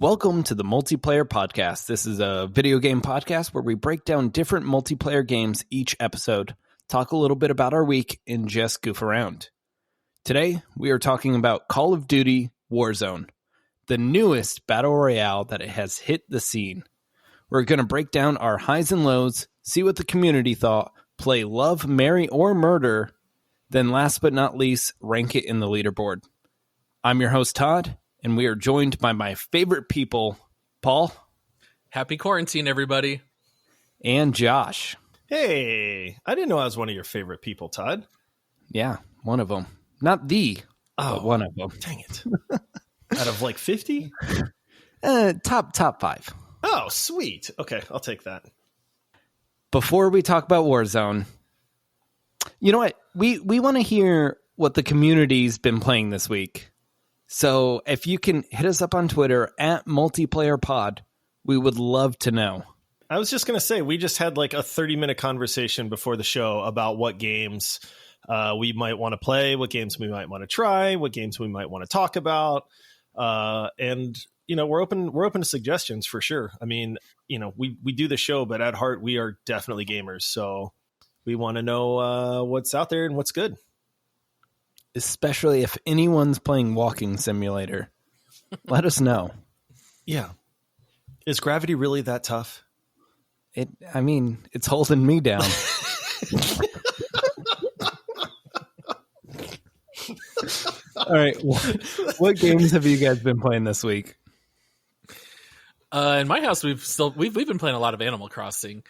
Welcome to the Multiplayer Podcast. This is a video game podcast where we break down different multiplayer games each episode, talk a little bit about our week, and just goof around. Today, we are talking about Call of Duty Warzone, the newest battle royale that has hit the scene. We're going to break down our highs and lows, see what the community thought, play Love, Marry, or Murder, then last but not least, rank it in the leaderboard. I'm your host, Todd, and we are joined by my favorite people, Paul. Happy quarantine, everybody. And Josh. Hey, I didn't know I was one of your favorite people, Todd. Yeah, one of them. Not the, but one of them. Dang it. Out of like 50? Top 5. Oh, sweet. Okay, I'll take that. Before we talk about Warzone, you know what? We want to hear what the community's been playing this week. So if you can hit us up on Twitter at multiplayerpod, we would love to know. I was just going to say, we just had like a 30-minute conversation before the show about what games we might want to play, what games we might want to try, what games we might want to talk about. And, you know, we're open to suggestions for sure. I mean, you know, we do the show, but at heart, we are definitely gamers. So we want to know what's out there and what's good. Especially if anyone's playing Walking Simulator. Let us know. Yeah. Is gravity really that tough? It's holding me down. All right. What games have you guys been playing this week? In my house, we've been playing a lot of Animal Crossing,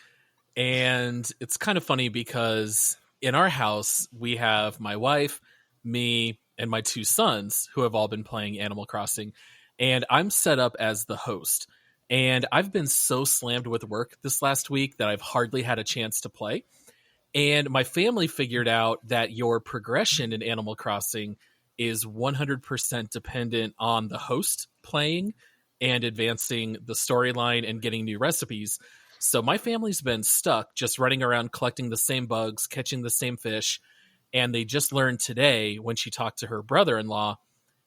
and it's kind of funny because in our house we have my wife, me, and my 2 sons who have all been playing Animal Crossing, and I'm set up as the host. And I've been so slammed with work this last week that I've hardly had a chance to play. And my family figured out that your progression in Animal Crossing is 100% dependent on the host playing and advancing the storyline and getting new recipes. So my family's been stuck just running around collecting the same bugs, catching the same fish. And they just learned today when she talked to her brother-in-law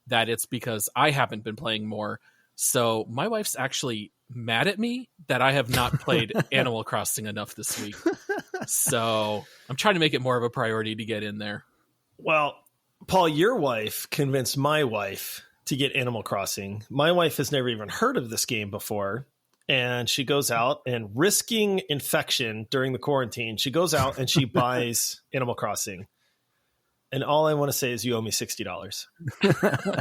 that it's because I haven't been playing more. So my wife's actually mad at me that I have not played Animal Crossing enough this week. So I'm trying to make it more of a priority to get in there. Well, Paul, your wife convinced my wife to get Animal Crossing. My wife has never even heard of this game before. And she goes out and, risking infection during the quarantine, she goes out and she buys Animal Crossing. And all I want to say is you owe me $60.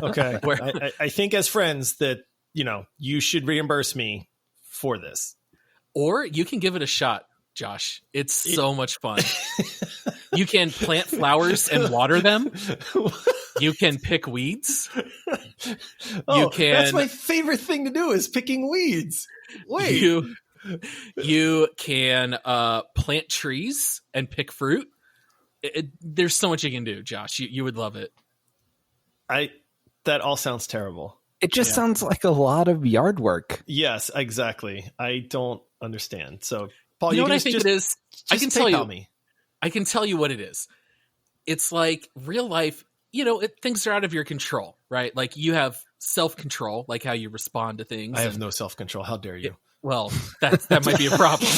Okay. I think as friends that, you know, you should reimburse me for this. Or you can give it a shot, Josh. It's so much fun. You can plant flowers and water them. You can pick weeds. That's my favorite thing to do is picking weeds. Wait. You can plant trees and pick fruit. There's so much you can do, Josh. You would love it. That all sounds terrible. It just sounds like a lot of yard work. Yes, exactly. I don't understand. So, Paul, you know what I think it is? I can tell you. Me. I can tell you what it is. It's like real life. You know, things are out of your control, right? Like you have self-control, like how you respond to things. I have no self-control. How dare you? Well, that might be a problem.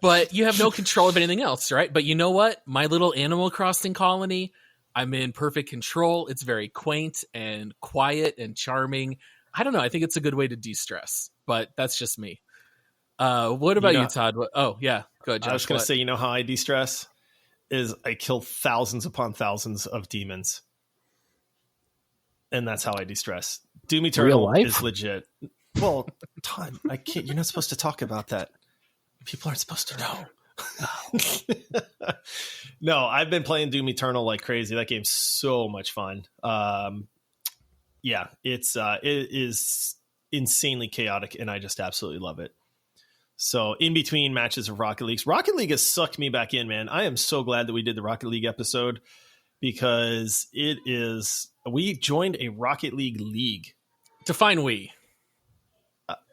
But you have no control of anything else, right? But you know what? My little Animal Crossing colony, I'm in perfect control. It's very quaint and quiet and charming. I don't know. I think it's a good way to de-stress, but that's just me. What about you, Todd? Oh, yeah. Go ahead, Josh. I was going to say, you know how I de-stress? Is I kill thousands upon thousands of demons. And that's how I de-stress. Doom Eternal is legit. Well, Todd, I can't. You're not supposed to talk about that. People aren't supposed to know. No, I've been playing Doom Eternal like crazy. That game's so much fun. Yeah, it is insanely chaotic, and I just absolutely love it. So in between matches of Rocket League has sucked me back in, man. I am so glad that we did the Rocket League episode because we joined a Rocket League. Define we.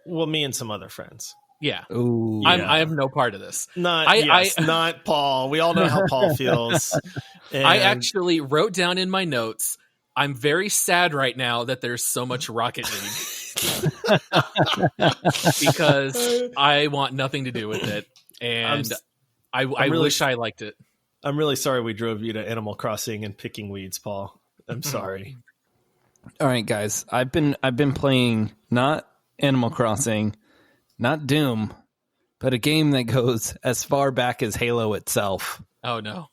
Well, me and some other friends. Yeah. Ooh, I have no part of this. Not Paul. We all know how Paul feels. And I actually wrote down in my notes, I'm very sad right now that there's so much Rocket League because I want nothing to do with it, and I wish I liked it. I'm really sorry we drove you to Animal Crossing and picking weeds, Paul. I'm sorry. All right, guys. I've been playing not Animal Crossing, not Doom, but a game that goes as far back as Halo itself. Oh no.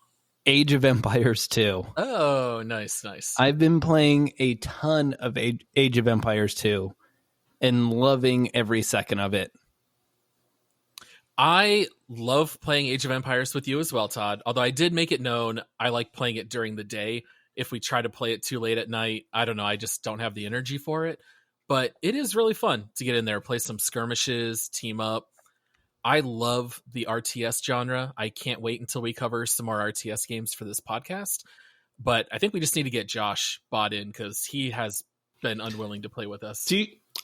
Age of Empires 2. Oh, nice. I've been playing a ton of Age of Empires 2 and loving every second of it. I love playing Age of Empires with you as well, Todd. Although I did make it known I like playing it during the day. If we try to play it too late at night, I don't know. I just don't have the energy for it. But it is really fun to get in there, play some skirmishes, team up. I love the RTS genre. I can't wait until we cover some more RTS games for this podcast. But I think we just need to get Josh bought in because he has been unwilling to play with us.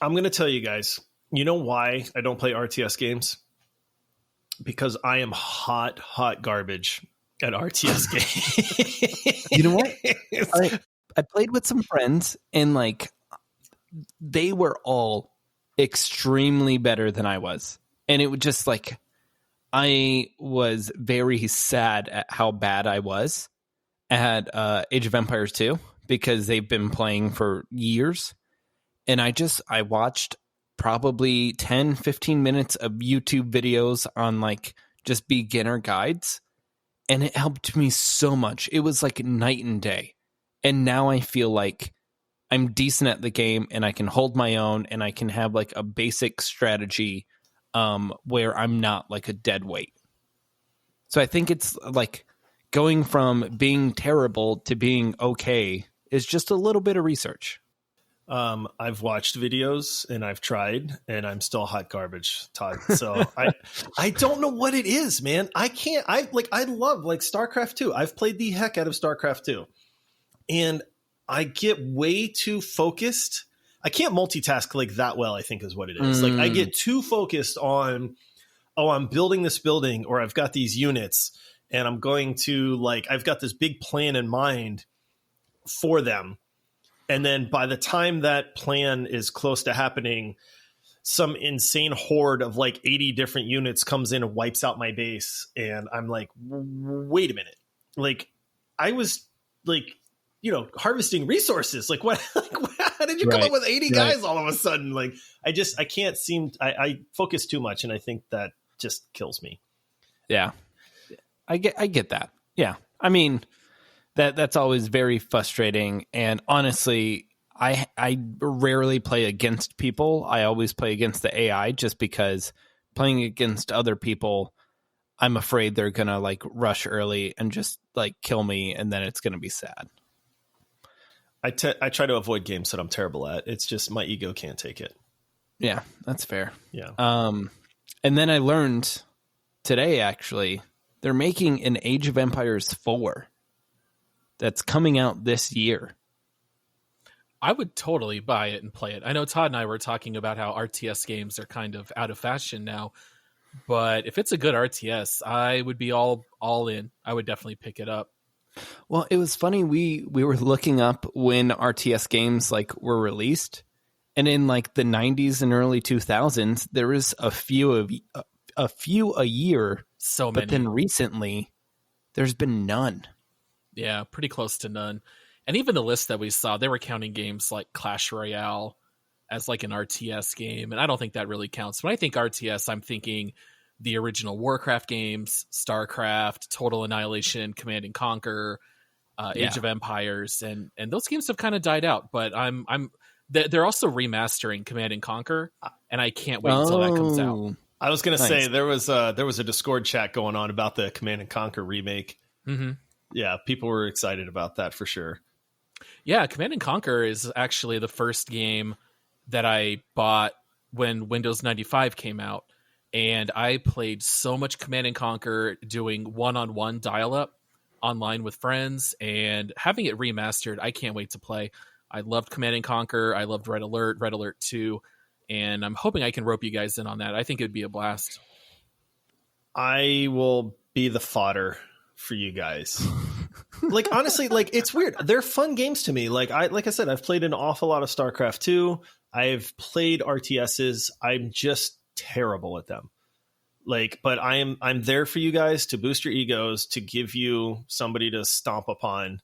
I'm going to tell you guys, you know why I don't play RTS games? Because I am hot garbage at RTS games. You know what? I played with some friends and like they were all extremely better than I was. And it was just like, I was very sad at how bad I was at Age of Empires 2 because they've been playing for years. And I watched probably 10, 15 minutes of YouTube videos on like just beginner guides. And it helped me so much. It was like night and day. And now I feel like I'm decent at the game and I can hold my own and I can have like a basic strategy where I'm not like a dead weight. So I think it's like going from being terrible to being okay is just a little bit of research. I've watched videos and I've tried and I'm still hot garbage, Todd. So I don't know what it is, man. I love like StarCraft 2. I've played the heck out of StarCraft 2 and I get way too focused. I can't multitask like that well, I think is what it is. Like I get too focused on, I'm building this building or I've got these units and I'm going to like, I've got this big plan in mind for them. And then by the time that plan is close to happening, some insane horde of like 80 different units comes in and wipes out my base. And I'm like, wait a minute. Like I was like, harvesting resources. Like what, how did you come up with 80 guys all of a sudden? Like I can't seem, I focus too much. And I think that just kills me. Yeah, I get that. Yeah. I mean, that's always very frustrating. And honestly, I rarely play against people. I always play against the AI just because playing against other people, I'm afraid they're going to like rush early and just like kill me. And then it's going to be sad. I try to avoid games that I'm terrible at. It's just my ego can't take it. Yeah, that's fair. Yeah. And then I learned today, actually, they're making an Age of Empires 4 that's coming out this year. I would totally buy it and play it. I know Todd and I were talking about how RTS games are kind of out of fashion now, but if it's a good RTS, I would be all in. I would definitely pick it up. Well, it was funny. We were looking up when RTS games like were released, and in like the 90s and early 2000s, there was a few a year. So many. But then recently, there's been none. Yeah, pretty close to none. And even the list that we saw, they were counting games like Clash Royale as like an RTS game, and I don't think that really counts. When I think RTS, I'm thinking the original Warcraft games, StarCraft, Total Annihilation, Command and Conquer, Age of Empires, and those games have kind of died out. But they're also remastering Command and Conquer, and I can't wait until that comes out. I was going to say there was a Discord chat going on about the Command and Conquer remake. Mm-hmm. Yeah, people were excited about that for sure. Yeah, Command and Conquer is actually the first game that I bought when Windows 95 came out. And I played so much Command and Conquer doing one-on-one dial-up online with friends, and having it remastered, I can't wait to play. I loved Command and Conquer. I loved Red Alert 2, and I'm hoping I can rope you guys in on that. I think it'd be a blast. I will be the fodder for you guys. Like, honestly, like, it's weird. They're fun games to me. Like I said, I've played an awful lot of StarCraft 2. I've played RTSs. I'm just terrible at them. Like, but I'm there for you guys to boost your egos, to give you somebody to stomp upon.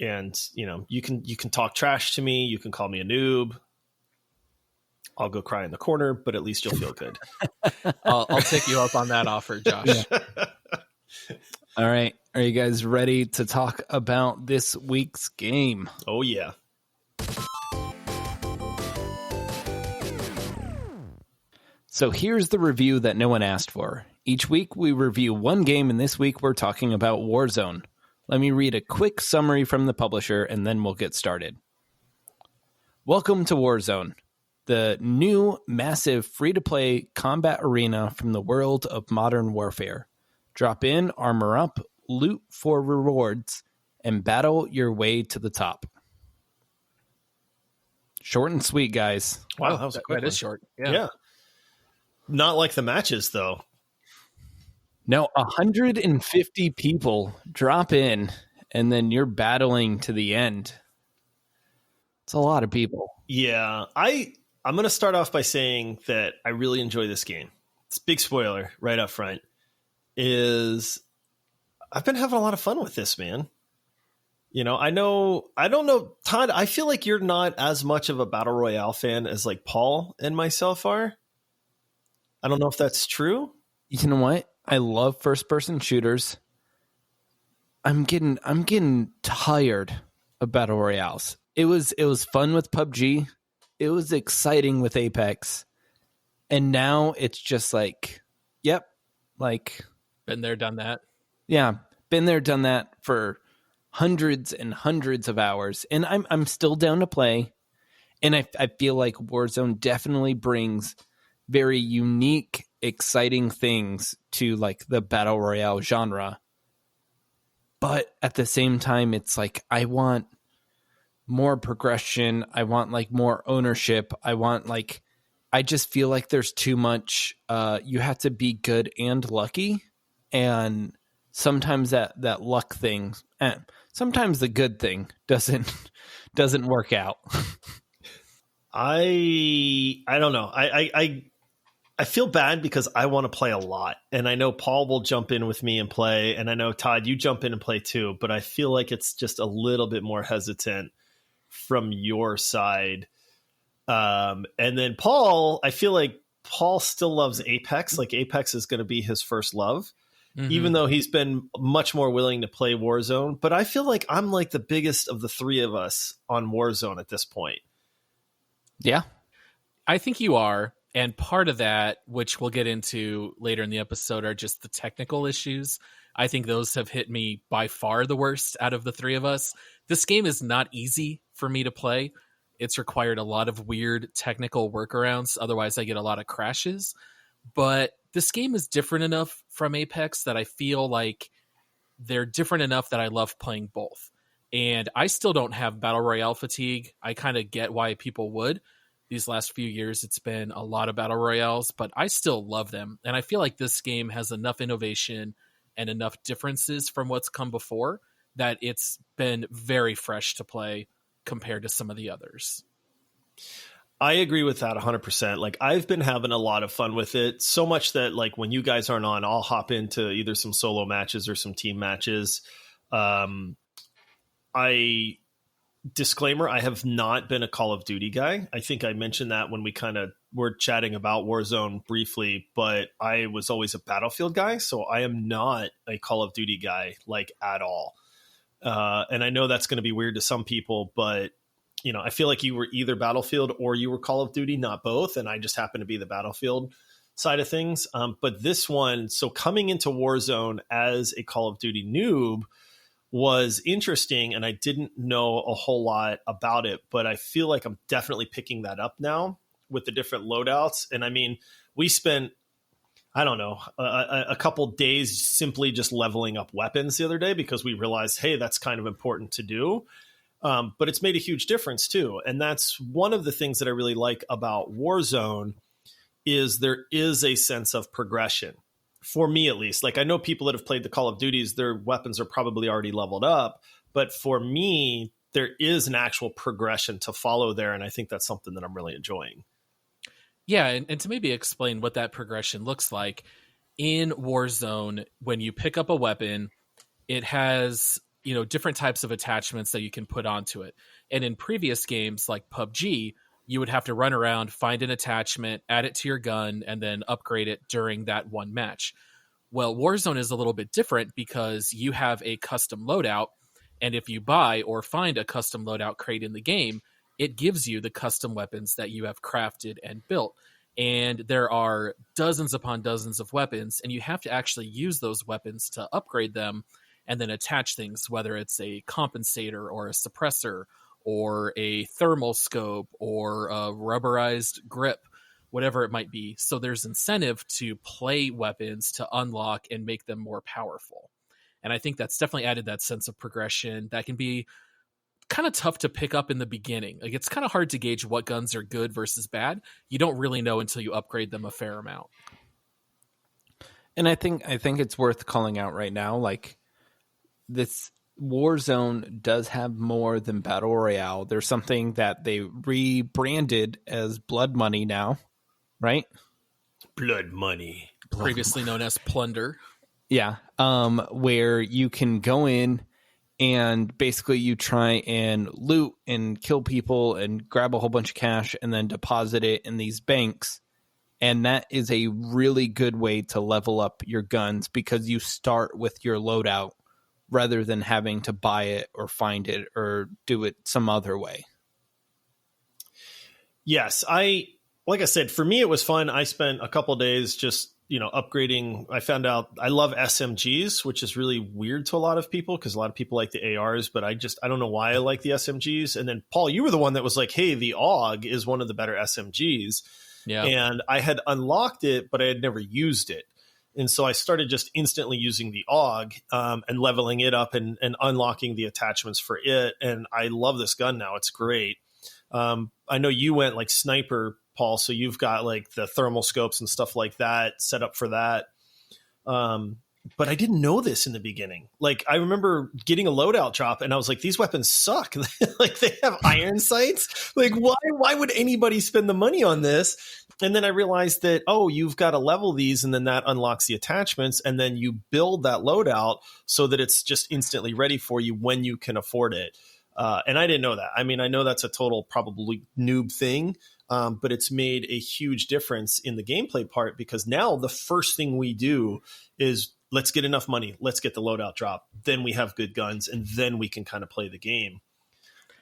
And, you know, you can talk trash to me. You can call me a noob. I'll go cry in the corner, but at least you'll feel good. I'll take you up on that offer, Josh. All right. Are you guys ready to talk about this week's game? Oh, yeah. So here's the review that no one asked for. Each week we review one game, and this week we're talking about Warzone. Let me read a quick summary from the publisher, and then we'll get started. Welcome to Warzone, the new, massive, free-to-play combat arena from the world of modern warfare. Drop in, armor up, loot for rewards, and battle your way to the top. Short and sweet, guys. Wow, that was a quick That one. is short. Yeah. Not like the matches, though. No, 150 people drop in, and then you're battling to the end. It's a lot of people. Yeah, I'm going to start off by saying that I really enjoy this game. It's a big spoiler right up front. Is I've been having a lot of fun with this, man. You know, I don't know, Todd, I feel like you're not as much of a Battle Royale fan as like Paul and myself are. I don't know if that's true. You know what? I love first-person shooters. I'm getting tired of battle royales. It was fun with PUBG. It was exciting with Apex. And now it's just like, yep, like Been there, done that. yeah, been there, done that for hundreds and hundreds of hours. And I'm still down to play. And I feel like Warzone definitely brings very unique, exciting things to like the battle royale genre. But at the same time, it's like I want more progression. I want like more ownership. I just feel like there's too much. You have to be good and lucky. And sometimes that luck thing, sometimes the good thing doesn't work out. I don't know. I feel bad because I want to play a lot, and I know Paul will jump in with me and play, and I know Todd, you jump in and play too, but I feel like it's just a little bit more hesitant from your side. And then Paul, I feel like Paul still loves Apex. Like Apex is going to be his first love, even though he's been much more willing to play Warzone. But I feel like I'm like the biggest of the three of us on Warzone at this point. Yeah. I think you are. And part of that, which we'll get into later in the episode, are just the technical issues. I think those have hit me by far the worst out of the three of us. This game is not easy for me to play. It's required a lot of weird technical workarounds. Otherwise, I get a lot of crashes. But this game is different enough from Apex that I feel like they're different enough that I love playing both. And I still don't have Battle Royale fatigue. I kind of get why people would. These last few years, it's been a lot of Battle Royales, but I still love them. And I feel like this game has enough innovation and enough differences from what's come before that it's been very fresh to play compared to some of the others. I agree with that 100%. Like I've been having a lot of fun with it, so much that like when you guys aren't on, I'll hop into either some solo matches or some team matches. Disclaimer, I have not been a Call of Duty guy. I think I mentioned that when we kind of were chatting about Warzone briefly, but I was always a Battlefield guy, so I am not a Call of Duty guy, like at all. And I know that's going to be weird to some people, but you know, I feel like you were either Battlefield or you were Call of Duty, not both, and I just happen to be the Battlefield side of things. But this one, so coming into Warzone as a Call of Duty noob was interesting, and I didn't know a whole lot about it, but I feel like I'm definitely picking that up now with the different loadouts. And I mean, we spent, I don't know, a couple days simply just leveling up weapons the other day because we realized, hey, that's kind of important to do. But it's made a huge difference too. And that's one of the things that I really like about Warzone is there is a sense of progression for me at least. Like I know people that have played the Call of Duties, their weapons are probably already leveled up. But for me, there is an actual progression to follow there. And I think that's something that I'm really enjoying. Yeah, and to maybe explain what that progression looks like, in Warzone, when you pick up a weapon, it has, different types of attachments that you can put onto it. And in previous games like PUBG, you would have to run around, find an attachment, add it to your gun, and then upgrade it during that one match. Well, Warzone is a little bit different because you have a custom loadout, and if you buy or find a custom loadout crate in the game, it gives you the custom weapons that you have crafted and built. And there are dozens upon dozens of weapons, and you have to actually use those weapons to upgrade them and then attach things, whether it's a compensator or a suppressor or a thermal scope or a rubberized grip, whatever it might be. So there's incentive to play weapons to unlock and make them more powerful. And I think that's definitely added that sense of progression that can be kind of tough to pick up in the beginning. Like it's kind of hard to gauge what guns are good versus bad. You don't really know until you upgrade them a fair amount. And I think it's worth calling out right now, like this Warzone does have more than Battle Royale. There's something that they rebranded as Blood Money now, right? Blood Money. Previously known as Plunder. Yeah. Where you can go in and basically you try and loot and kill people and grab a whole bunch of cash and then deposit it in these banks. And that is a really good way to level up your guns because you start with your loadout rather than having to buy it or find it or do it some other way. Yes, like I said, for me, it was fun. I spent a couple of days just, upgrading. I found out I love SMGs, which is really weird to a lot of people because a lot of people like the ARs, but I don't know why I like the SMGs. And then Paul, you were the one that was like, hey, the AUG is one of the better SMGs. Yeah. And I had unlocked it, but I had never used it. And so I started just instantly using the AUG and leveling it up and unlocking the attachments for it. And I love this gun now. It's great. I know you went like sniper, Paul, so you've got like the thermal scopes and stuff like that set up for that. But I didn't know this in the beginning. Like I remember getting a loadout drop and I was like, these weapons suck. Like they have iron sights. Like why would anybody spend the money on this? And then I realized that, you've got to level these and then that unlocks the attachments. And then you build that loadout so that it's just instantly ready for you when you can afford it. And I didn't know that. I mean, I know that's a total probably noob thing, but it's made a huge difference in the gameplay part because now the first thing we do is let's get enough money. Let's get the loadout drop. Then we have good guns and then we can kind of play the game.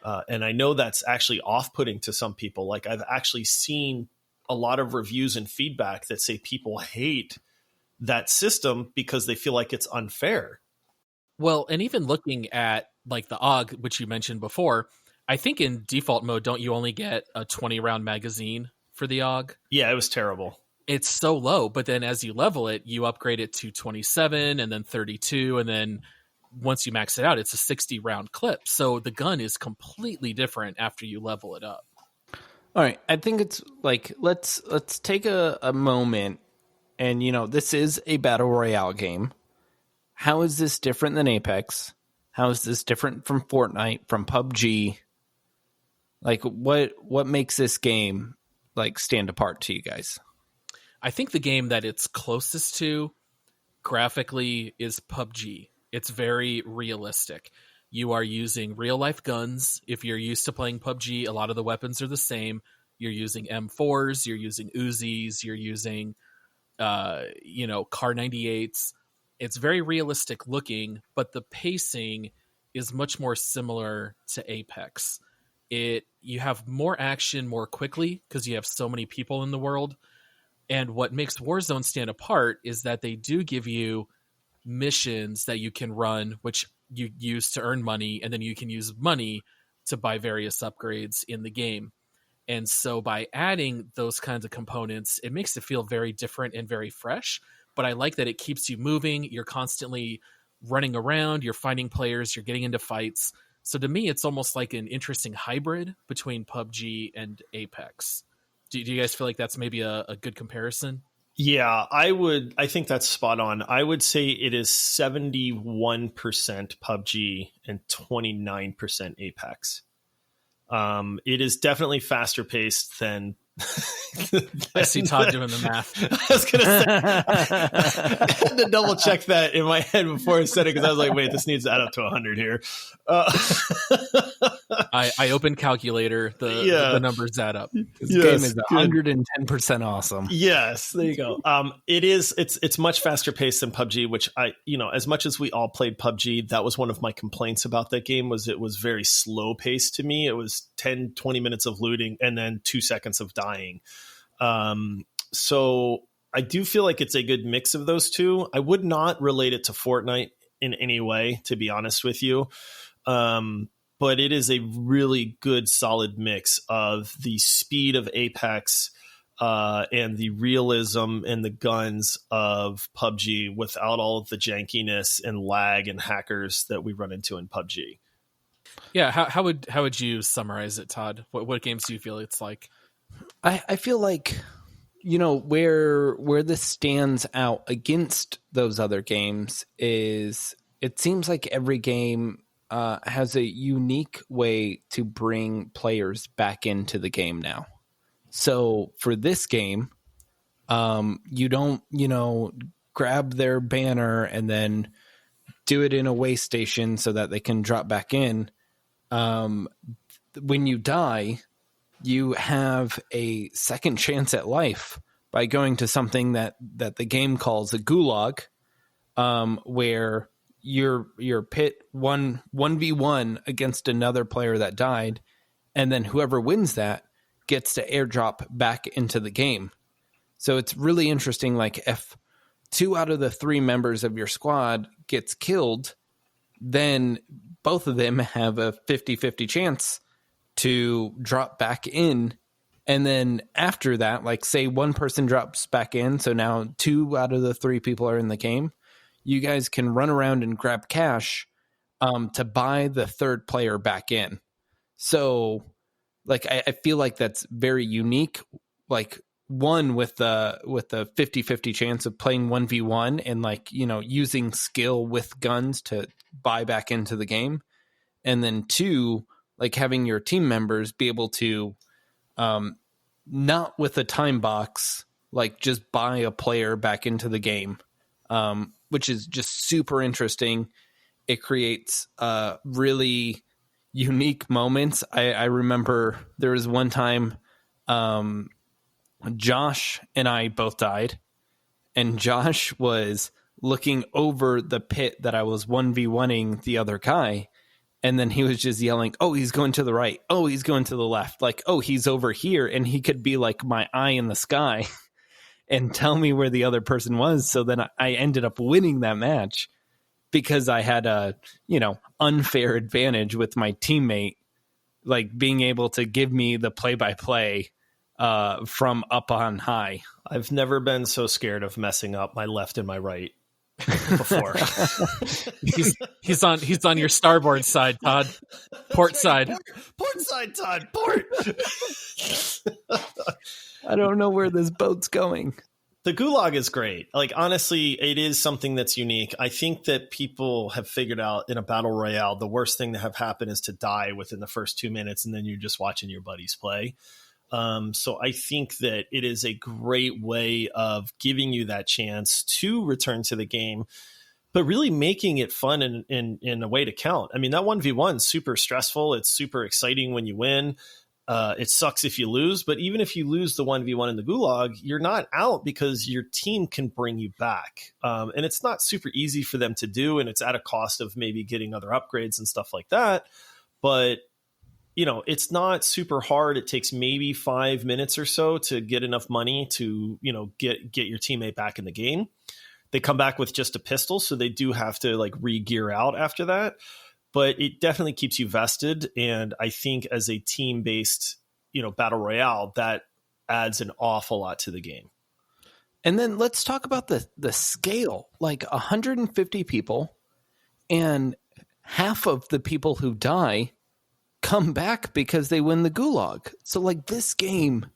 And I know that's actually off-putting to some people. Like I've actually seen a lot of reviews and feedback that say people hate that system because they feel like it's unfair. Well, and even looking at like the AUG, which you mentioned before, I think in default mode, don't you only get a 20-round magazine for the AUG? Yeah, it was terrible. It's so low, but then as you level it, you upgrade it to 27 and then 32, and then once you max it out, it's a 60-round clip. So the gun is completely different after you level it up. All right, I think it's like let's take a moment, and this is a battle royale game. How is this different than Apex? How is this different from Fortnite, from PUBG? Like what makes this game like stand apart to you guys? I think the game that it's closest to graphically is PUBG. It's very realistic. You are using real life guns. If you're used to playing PUBG, a lot of the weapons are the same. You're using M4s, you're using Uzis, you're using, Kar 98s. It's very realistic looking, but the pacing is much more similar to Apex. You have more action more quickly because you have so many people in the world. And what makes Warzone stand apart is that they do give you missions that you can run, which you use to earn money, and then you can use money to buy various upgrades in the game. And so by adding those kinds of components, it makes it feel very different and very fresh. But I like that it keeps you moving. You're constantly running around. You're finding players. You're getting into fights. So to me, it's almost like an interesting hybrid between PUBG and Apex. Do you guys feel like that's maybe a good comparison? Yeah, I think that's spot on. I would say it is 71% PUBG and 29% Apex. It is definitely faster paced than. I see Todd doing the math. I was gonna say I had to double check that in my head before I said it because I was like, wait, this needs to add up to 100 here. I open calculator. The numbers add up. This game is 110% awesome. Yes, there you go. It's much faster paced than PUBG, which as much as we all played PUBG, that was one of my complaints about that game was it was very slow paced to me. It was 10, 20 minutes of looting and then 2 seconds of dying. So I do feel like it's a good mix of those two. I would not relate it to Fortnite in any way, to be honest with you. But it is a really good, solid mix of the speed of Apex and the realism and the guns of PUBG without all of the jankiness and lag and hackers that we run into in PUBG. Yeah, how would you summarize it, Todd? What games do you feel it's like? I feel like, where this stands out against those other games is it seems like every game has a unique way to bring players back into the game now. So for this game, you don't, grab their banner and then do it in a way station so that they can drop back in. When you die, you have a second chance at life by going to something that the game calls a gulag, where you're pit 1v1 against another player that died, and then whoever wins that gets to airdrop back into the game. So it's really interesting, like if 2 out of the 3 members of your squad gets killed, then both of them have a 50-50 chance to drop back in. And then after that, like say one person drops back in, so now 2 out of the 3 people are in the game, you guys can run around and grab cash to buy the third player back in. So like I feel like that's very unique. Like one with the 50-50 chance of playing 1v1 and like, using skill with guns to buy back into the game. And then 2, like having your team members be able to not with a time box, like just buy a player back into the game, which is just super interesting. It creates really unique moments. I remember there was one time Josh and I both died, and Josh was looking over the pit that I was 1v1ing the other guy, and then he was just yelling, oh, he's going to the right. Oh, he's going to the left. Like, oh, he's over here. And he could be like my eye in the sky and tell me where the other person was. So then I ended up winning that match because I had a, unfair advantage with my teammate, like being able to give me the play-by-play from up on high. I've never been so scared of messing up my left and my right before. he's on your starboard side, Todd. Port side. Port side, Todd. Port. I don't know where this boat's going. The gulag is great. Like, honestly, it is something that's unique. I think that people have figured out in a battle royale, the worst thing to have happen is to die within the first 2 minutes, and then you're just watching your buddies play. So I think that it is a great way of giving you that chance to return to the game, but really making it fun in a way to count. I mean, that 1v1 is super stressful. It's super exciting when you win. It sucks if you lose, but even if you lose the 1v1 in the gulag, you're not out because your team can bring you back. And it's not super easy for them to do, and it's at a cost of maybe getting other upgrades and stuff like that. But it's not super hard. It takes maybe 5 minutes or so to get enough money to, get your teammate back in the game. They come back with just a pistol, so they do have to like re-gear out after that. But it definitely keeps you vested. And I think as a team-based, battle royale, that adds an awful lot to the game. And then let's talk about the scale. Like 150 people, and half of the people who die come back because they win the gulag. So like this game,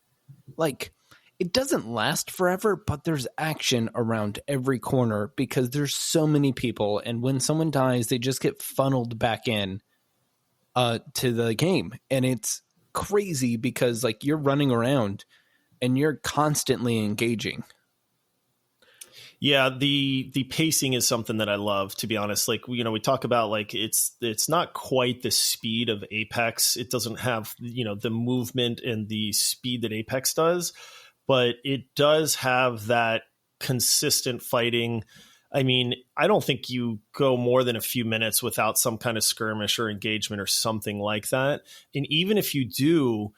like it doesn't last forever, but there's action around every corner because there's so many people. And when someone dies, they just get funneled back in to the game. And it's crazy because like you're running around and you're constantly engaging. Yeah, the pacing is something that I love, to be honest. Like, we talk about like it's not quite the speed of Apex. It doesn't have, the movement and the speed that Apex does, but it does have that consistent fighting. I mean, I don't think you go more than a few minutes without some kind of skirmish or engagement or something like that. And even if you do,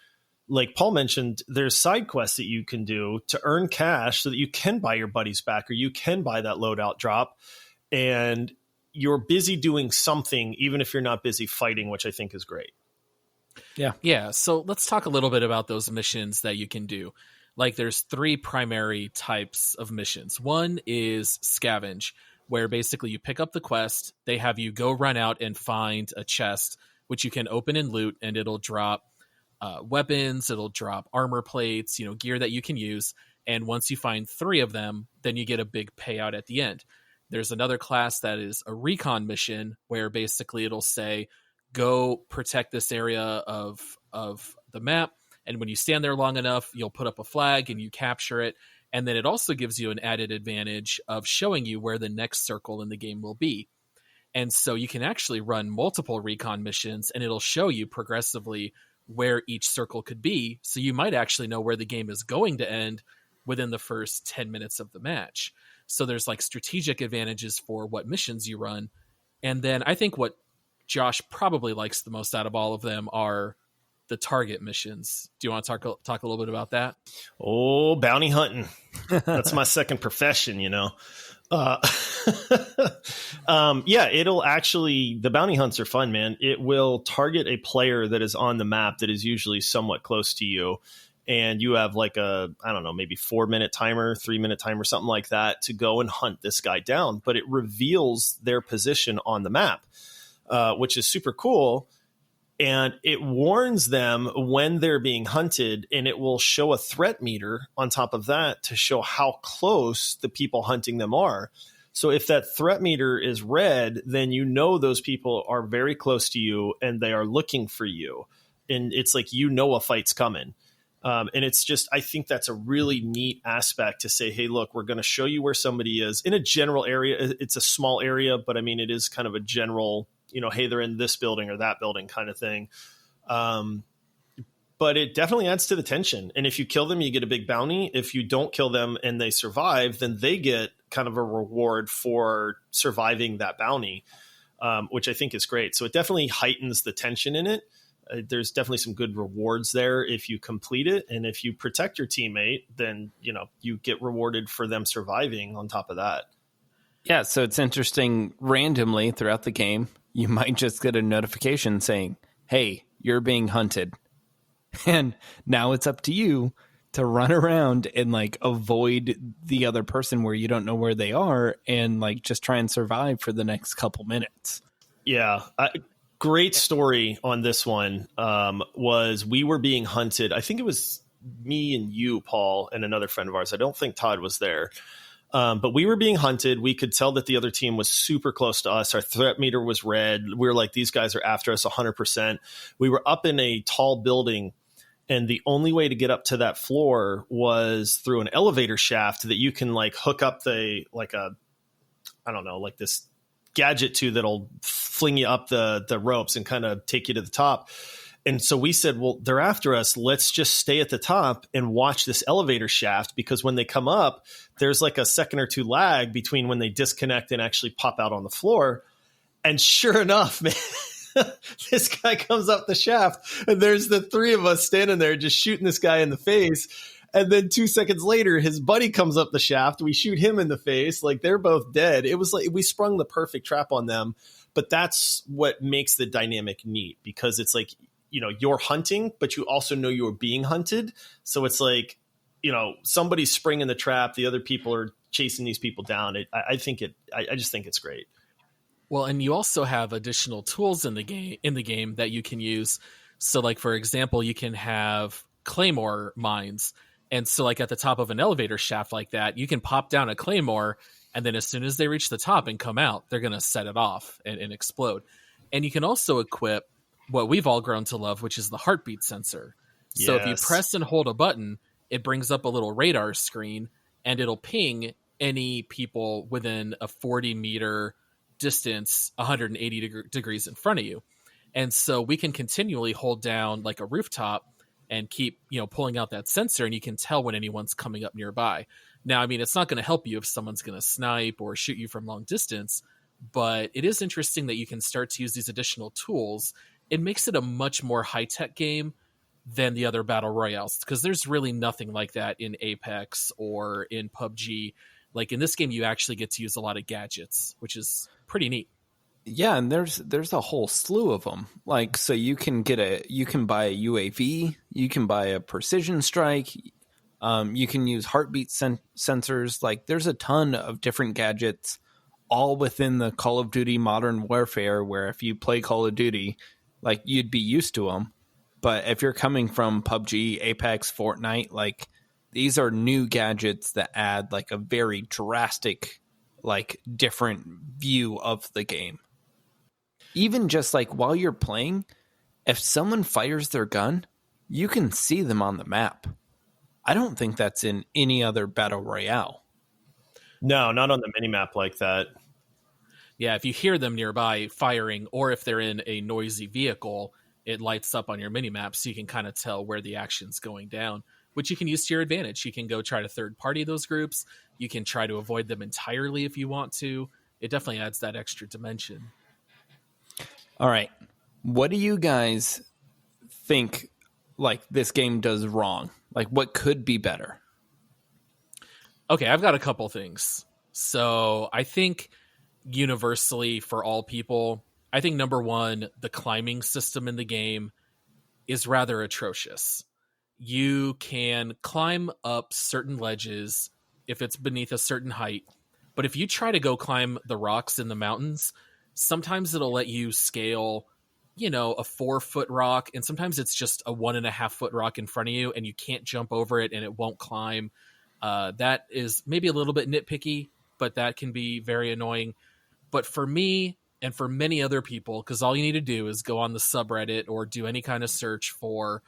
like Paul mentioned, there's side quests that you can do to earn cash so that you can buy your buddies back or you can buy that loadout drop. And you're busy doing something, even if you're not busy fighting, which I think is great. Yeah. Yeah. So let's talk a little bit about those missions that you can do. Like there's 3 primary types of missions. One is scavenge, where basically you pick up the quest. They have you go run out and find a chest, which you can open and loot, and it'll drop weapons, it'll drop armor plates, gear that you can use. And once you find 3 of them, then you get a big payout at the end. There's another class that is a recon mission where basically it'll say, go protect this area of the map. And when you stand there long enough, you'll put up a flag and you capture it. And then it also gives you an added advantage of showing you where the next circle in the game will be. And so you can actually run multiple recon missions and it'll show you progressively where each circle could be. So you might actually know where the game is going to end within the first 10 minutes of the match. So there's like strategic advantages for what missions you run. And then I think what Josh probably likes the most out of all of them are the target missions. Do you want to talk a little bit about that? Oh, bounty hunting. That's my second profession, Yeah, it'll actually, the bounty hunts are fun, man. It will target a player that is on the map that is usually somewhat close to you. And you have like maybe 4-minute timer, 3-minute timer, something like that to go and hunt this guy down. But it reveals their position on the map, which is super cool. And it warns them when they're being hunted, and it will show a threat meter on top of that to show how close the people hunting them are. So if that threat meter is red, then those people are very close to you and they are looking for you. And it's like, a fight's coming. And it's just, I think that's a really neat aspect to say, hey, look, we're going to show you where somebody is in a general area. It's a small area, but I mean, it is kind of a general, hey, they're in this building or that building kind of thing. But it definitely adds to the tension. And if you kill them, you get a big bounty. If you don't kill them and they survive, then they get kind of a reward for surviving that bounty, which I think is great. So it definitely heightens the tension in it. There's definitely some good rewards there if you complete it. And if you protect your teammate, then, you get rewarded for them surviving on top of that. Yeah, so it's interesting. Randomly throughout the game, you might just get a notification saying, hey, you're being hunted. And now it's up to you to run around and like avoid the other person where you don't know where they are and like just try and survive for the next couple minutes. Yeah. Great story on this one was we were being hunted. I think it was me and you, Paul, and another friend of ours. I don't think Todd was there. But we were being hunted. We could tell that the other team was super close to us. Our threat meter was red. We were like, these guys are after us 100%. We were up in a tall building, and the only way to get up to that floor was through an elevator shaft that you can like hook up this gadget to that'll fling you up the ropes and kind of take you to the top. And so we said, well, they're after us. Let's just stay at the top and watch this elevator shaft, because when they come up, there's like a second or two lag between when they disconnect and actually pop out on the floor. And sure enough, man, this guy comes up the shaft and there's the 3 of us standing there just shooting this guy in the face. And then 2 seconds later, his buddy comes up the shaft. We shoot him in the face. Like, they're both dead. It was like we sprung the perfect trap on them. But that's what makes the dynamic neat, because it's like, you're hunting, but you also know you're being hunted. So it's like, somebody's springing the trap. The other people are chasing these people down. I just think it's great. Well, and you also have additional tools in the game that you can use. So like, for example, you can have claymore mines, And so like at the top of an elevator shaft like that, you can pop down a claymore, and then as soon as they reach the top and come out, they're going to set it off and explode. And you can also equip what we've all grown to love, which is the heartbeat sensor. So if you press and hold a button, it brings up a little radar screen, and it'll ping any people within a 40-meter distance 180 degrees in front of you. And so we can continually hold down like a rooftop and keep, pulling out that sensor, and you can tell when anyone's coming up nearby. Now, I mean, it's not going to help you if someone's going to snipe or shoot you from long distance, but it is interesting that you can start to use these additional tools. It makes it a much more high-tech game than the other battle royales, because there's really nothing like that in Apex or in PUBG. Like in this game, you actually get to use a lot of gadgets, which is pretty neat. Yeah, and there's a whole slew of them. Like, so you can buy a UAV, you can buy a precision strike, you can use heartbeat sensors. Like, there's a ton of different gadgets, all within the Call of Duty Modern Warfare, where if you play Call of Duty, like, you'd be used to them. But if you're coming from PUBG, Apex, Fortnite, like, these are new gadgets that add like a very drastic, like, different view of the game. Even just like while you're playing, if someone fires their gun, you can see them on the map. I don't think that's in any other battle royale. No, not on the minimap like that. Yeah, if you hear them nearby firing, or if they're in a noisy vehicle, it lights up on your minimap so you can kind of tell where the action's going down, which you can use to your advantage. You can go try to third-party those groups. You can try to avoid them entirely if you want to. It definitely adds that extra dimension. All right. What do you guys think, like, this game does wrong? Like, what could be better? Okay, I've got a couple things. So I think universally for all people, I think number one, the climbing system in the game is rather atrocious. You can climb up certain ledges if it's beneath a certain height, but if you try to go climb the rocks in the mountains, sometimes it'll let you scale, a 4-foot rock, and sometimes it's just a 1.5-foot rock in front of you, and you can't jump over it, and it won't climb. That is maybe a little bit nitpicky, but that can be very annoying. But for me, and for many other people, because all you need to do is go on the subreddit or do any kind of search for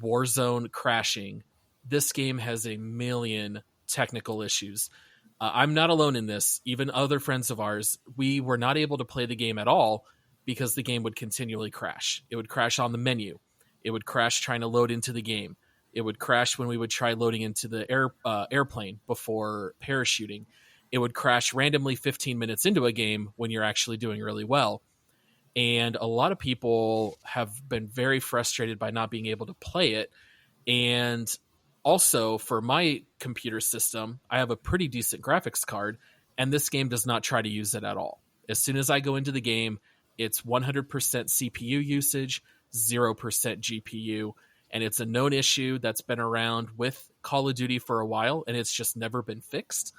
Warzone crashing, this game has a million technical issues. I'm not alone in this. Even other friends of ours, we were not able to play the game at all because the game would continually crash. It would crash on the menu. It would crash trying to load into the game. It would crash when we would try loading into the airplane before parachuting. It would crash randomly 15 minutes into a game when you're actually doing really well. And a lot of people have been very frustrated by not being able to play it. And also, for my computer system, I have a pretty decent graphics card, and this game does not try to use it at all. As soon as I go into the game, it's 100% CPU usage, 0% GPU, and it's a known issue that's been around with Call of Duty for a while, and it's just never been fixed.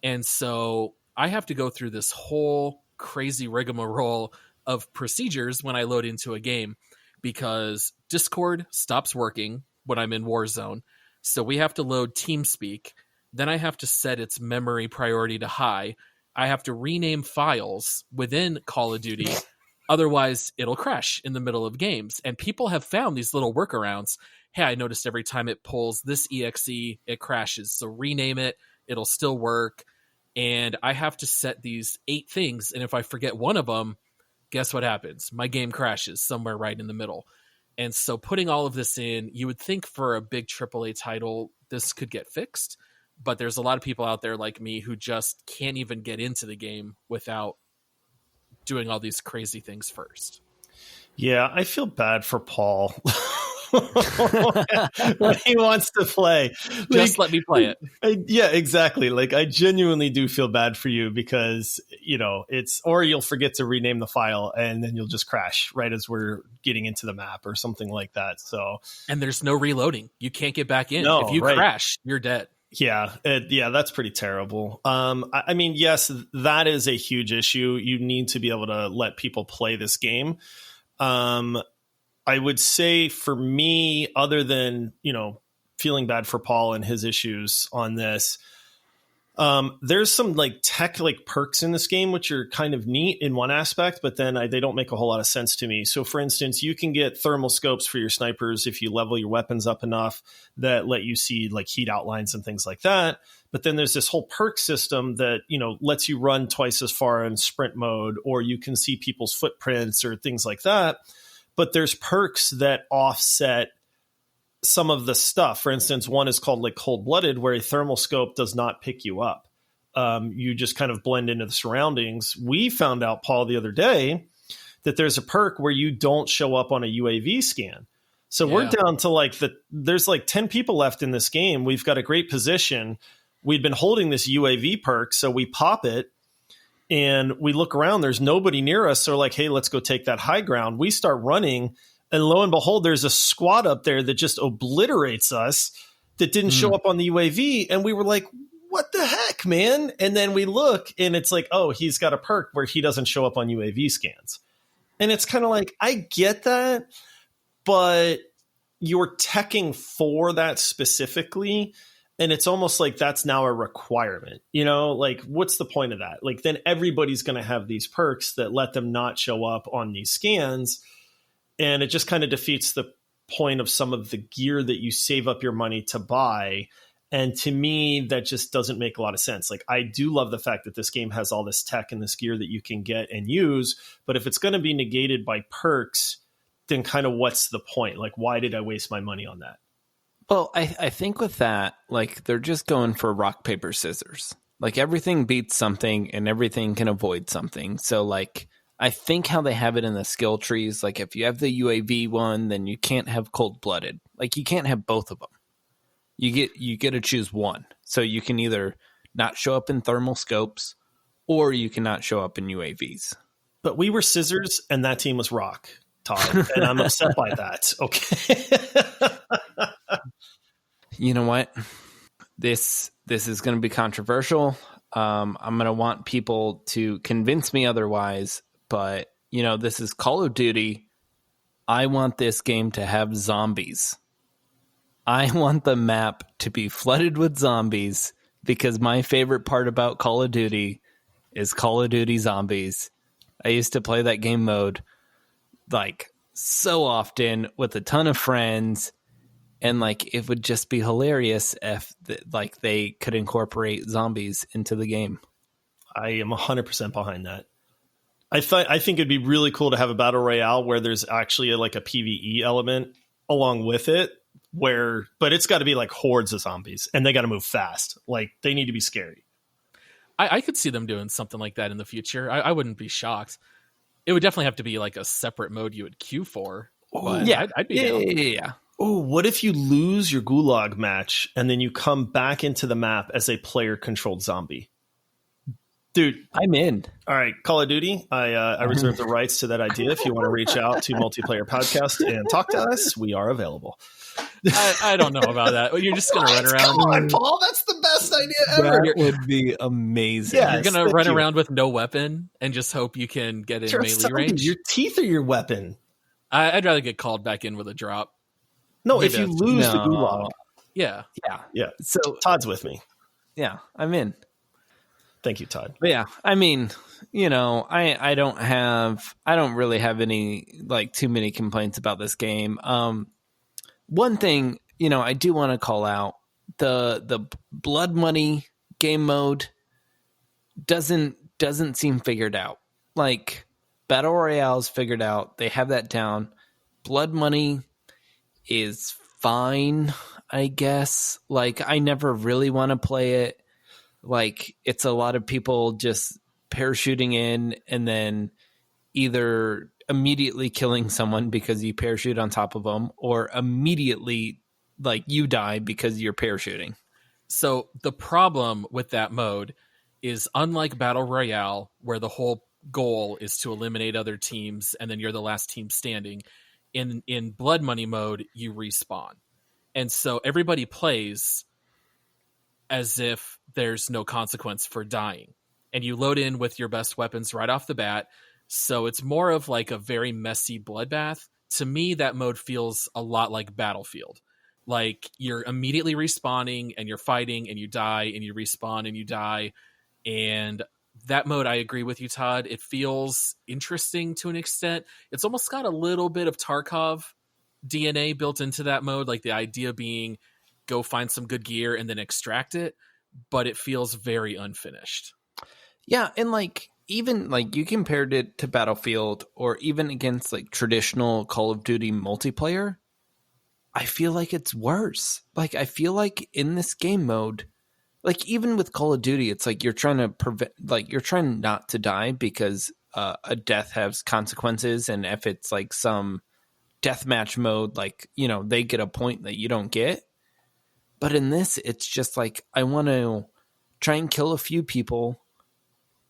And so I have to go through this whole crazy rigmarole of procedures when I load into a game, because Discord stops working when I'm in Warzone. So we have to load TeamSpeak. Then I have to set its memory priority to high. I have to rename files within Call of Duty. Otherwise, it'll crash in the middle of games. And people have found these little workarounds. Hey, I noticed every time it pulls this exe, it crashes. So rename it. It'll still work. And I have to set these 8 things. And if I forget one of them, guess what happens? My game crashes somewhere right in the middle. And so putting all of this in, you would think for a big AAA title, this could get fixed. But there's a lot of people out there like me who just can't even get into the game without doing all these crazy things first. Yeah, I feel bad for Paul when he wants to play. Just let me play it. Yeah, exactly. Like, I genuinely do feel bad for you because, it's, or you'll forget to rename the file and then you'll just crash right as we're getting into the map or something like that. So, and there's no reloading. You can't get back in. No, if you right. crash, you're dead. Yeah, that's pretty terrible. I mean, yes, that is a huge issue. You need to be able to let people play this game. I would say for me, other than, feeling bad for Paul and his issues on this. There's some like tech like perks in this game, which are kind of neat in one aspect, but then they don't make a whole lot of sense to me. So for instance, you can get thermal scopes for your snipers if you level your weapons up enough that let you see like heat outlines and things like that. But then there's this whole perk system that, you know, lets you run twice as far in sprint mode, or you can see people's footprints or things like that. But there's perks that offset some of the stuff. For instance, one is called like cold-blooded, where a thermal scope does not pick you up. You just kind of blend into the surroundings. We found out, Paul, the other day that there's a perk where you don't show up on a UAV scan. So we're down to there's like 10 people left in this game. We've got a great position. We'd been holding this UAV perk, so we pop it and we look around. There's nobody near us. So we're like, hey, let's go take that high ground. We start running. And lo and behold, there's a squad up there that just obliterates us that didn't show up on the UAV. And we were like, what the heck, man? And then we look and it's like, oh, he's got a perk where he doesn't show up on UAV scans. And it's kind of like, I get that, but you're teching for that specifically. And it's almost like that's now a requirement, you know, like what's the point of that? Like then everybody's going to have these perks that let them not show up on these scans. And it just kind of defeats the point of some of the gear that you save up your money to buy. And to me, that just doesn't make a lot of sense. Like, I do love the fact that this game has all this tech and this gear that you can get and use. But if it's going to be negated by perks, then kind of what's the point? Like, why did I waste my money on that? Well, I think with that, like, they're just going for rock, paper, scissors. Like, everything beats something and everything can avoid something. So, like, I think how they have it in the skill trees, like if you have the UAV one, then you can't have cold-blooded. Like you can't have both of them. You get to choose one. So you can either not show up in thermal scopes or you cannot show up in UAVs. But we were scissors and that team was rock, Todd. And I'm upset by that. Okay. You know what? This is going to be controversial. I'm going to want people to convince me otherwise. But, you know, this is Call of Duty. I want this game to have zombies. I want the map to be flooded with zombies because my favorite part about Call of Duty is Call of Duty Zombies. I used to play that game mode like so often with a ton of friends. And like it would just be hilarious if like they could incorporate zombies into the game. I am 100% behind that. I think it'd be really cool to have a battle royale where there's actually a PvE element along with it, but it's got to be like hordes of zombies and they got to move fast. Like they need to be scary. I could see them doing something like that in the future. I wouldn't be shocked. It would definitely have to be like a separate mode you would queue for. But yeah, I'd be down. Yeah. Oh, what if you lose your gulag match and then you come back into the map as a player-controlled zombie? Dude, I'm in. All right, Call of Duty. I reserve the rights to that idea. If you want to reach out to Multiplayer Podcast and talk to us, we are available. I don't know about that. You're just going to run around. Come on, Paul. That's the best idea ever. That would be amazing. Yes, you're going to run around with no weapon and just hope you can get in melee range. Your teeth are your weapon. I'd rather get called back in with a drop. No, if you lose the gulag. Yeah. So Todd's with me. Yeah, I'm in. Thank you, Todd. But yeah, I mean, you know, I don't really have any like too many complaints about this game. One thing, you know, I do want to call out the blood money game mode doesn't seem figured out. Like Battle Royale's figured out. They have that down. Blood money is fine, I guess. Like I never really want to play it. Like it's a lot of people just parachuting in and then either immediately killing someone because you parachute on top of them or immediately like you die because you're parachuting. So the problem with that mode is unlike Battle Royale, where the whole goal is to eliminate other teams and then you're the last team standing, in Blood Money mode, you respawn. And so everybody plays as if there's no consequence for dying. And you load in with your best weapons right off the bat. So it's more of like a very messy bloodbath. To me, that mode feels a lot like Battlefield. Like you're immediately respawning and you're fighting and you die and you respawn and you die. And that mode, I agree with you, Todd. It feels interesting to an extent. It's almost got a little bit of Tarkov DNA built into that mode, like the idea being go find some good gear and then extract it, but it feels very unfinished. Yeah, and like even like you compared it to Battlefield or even against like traditional Call of Duty multiplayer, I feel like it's worse. Like I feel like in this game mode, like even with Call of Duty, it's like you're trying to prevent, like you're trying not to die because a death has consequences, and if it's like some deathmatch mode, like, you know, they get a point that you don't get. But in this, it's just like I want to try and kill a few people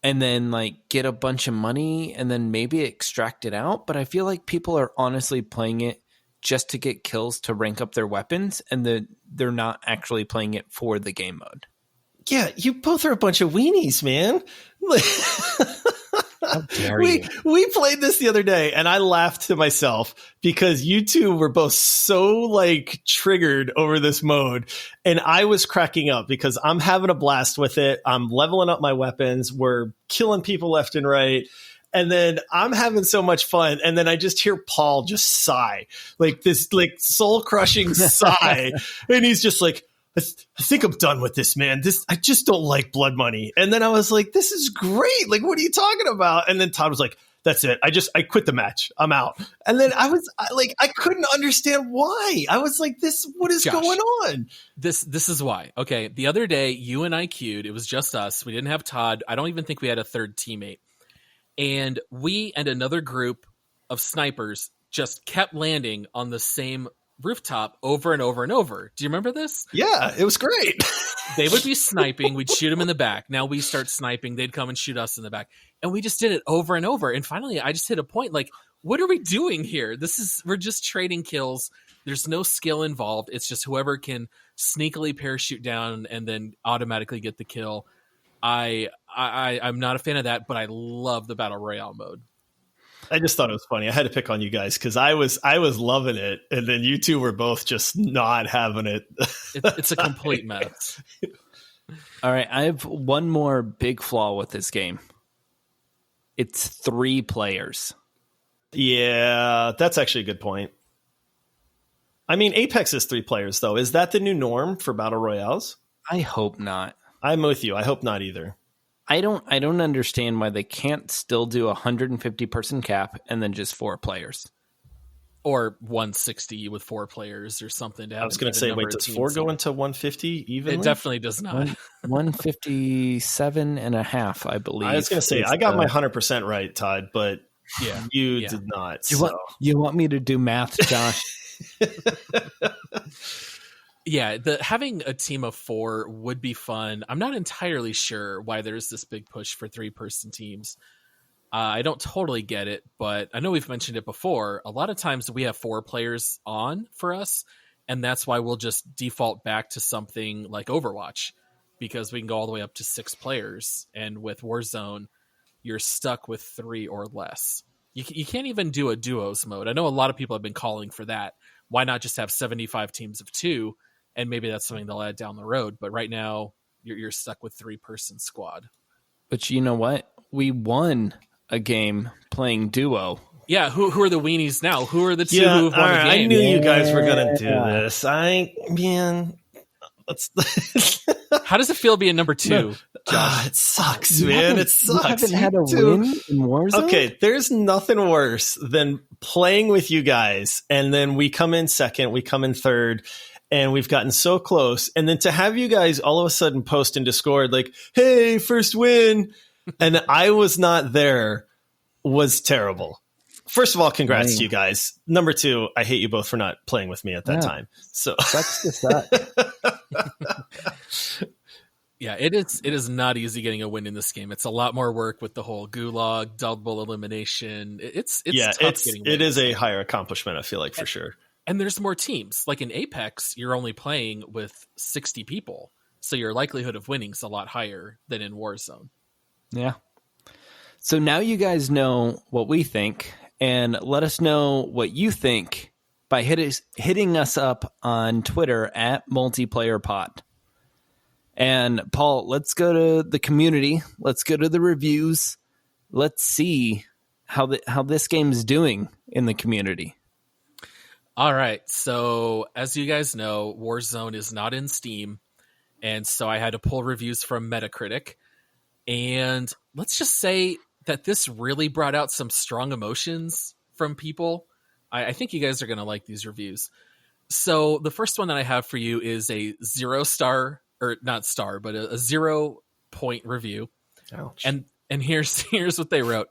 and then like get a bunch of money and then maybe extract it out. But I feel like people are honestly playing it just to get kills to rank up their weapons, and they're not actually playing it for the game mode. Yeah, you both are a bunch of weenies, man. How dare you? We played this the other day, and I laughed to myself because you two were both so like triggered over this mode, and I was cracking up because I'm having a blast with it. I'm leveling up my weapons. We're killing people left and right. And then I'm having so much fun. And then I just hear Paul just sigh, like this like soul crushing sigh. And he's just like, I think I'm done with this, man. I just don't like blood money. And then I was like, this is great. Like, what are you talking about? And then Todd was like, that's it. I quit the match. I'm out. And then I couldn't understand why. I was like, what is Josh, going on? This is why. Okay. The other day you and I queued. It was just us. We didn't have Todd. I don't even think we had a third teammate. And we and another group of snipers just kept landing on the same rooftop over and over and over. Do you remember this? Yeah, it was great. They would be sniping. We'd shoot them in the back. Now we start sniping. They'd come and shoot us in the back. And we just did it over and over. And finally, I just hit a point like, what are we doing here? We're just trading kills. There's no skill involved. It's just whoever can sneakily parachute down and then automatically get the kill. I'm not a fan of that, but I love the Battle Royale mode. I just thought it was funny. I had to pick on you guys because I was loving it, and then you two were both just not having it. It's a complete mess. All right, I have one more big flaw with this game. It's 3 players. Yeah, that's actually a good point. I mean, Apex is 3 players, though. Is that the new norm for Battle Royales? I hope not. I'm with you. I hope not either. I don't understand why they can't still do 150 person cap and then just 4 players. Or 160 with 4 players or something. I was going to say, wait, does 4 go into 150 evenly? It definitely does not. 157 and a half, I believe. I was going to say, I got my 100% right, Todd, but yeah, you did not. You want me to do math, Josh? Yeah, having a team of 4 would be fun. I'm not entirely sure why there's this big push for 3-person teams. I don't totally get it, but I know we've mentioned it before. A lot of times we have 4 players on for us, and that's why we'll just default back to something like Overwatch, because we can go all the way up to 6 players. And with Warzone, you're stuck with 3 or less. You can't even do a duos mode. I know a lot of people have been calling for that. Why not just have 75 teams of 2? And maybe that's something they'll add down the road. But right now, you're stuck with 3-person squad. But you know what? We won a game playing duo. Yeah, who are the weenies now? Who are the 2 who've won a game? I knew you guys were going to do this. How does it feel being number 2, Josh? It sucks, man. It sucks. You haven't had a win in Warzone? Okay, there's nothing worse than playing with you guys, and then we come in second, we come in third, and we've gotten so close. And then to have you guys all of a sudden post in Discord like, hey, first win, and I was not there was terrible. First of all, congrats to you guys. Number 2, I hate you both for not playing with me at that time. So sucks to suck. Yeah, it is not easy getting a win in this game. It's a lot more work with the whole gulag, double elimination. It's tough getting wins. It is a higher accomplishment, I feel like, for sure. And there's more teams. Like in Apex, you're only playing with 60 people. So your likelihood of winning is a lot higher than in Warzone. Yeah. So now you guys know what we think, and let us know what you think by hitting us up on Twitter at multiplayerpod. And Paul, let's go to the community. Let's go to the reviews. Let's see how this game's doing in the community. All right. So as you guys know, Warzone is not in Steam. And so I had to pull reviews from Metacritic. And let's just say that this really brought out some strong emotions from people. I think you guys are going to like these reviews. So the first one that I have for you is a 0-star, or not star, but a 0-point review. Ouch. And here's what they wrote.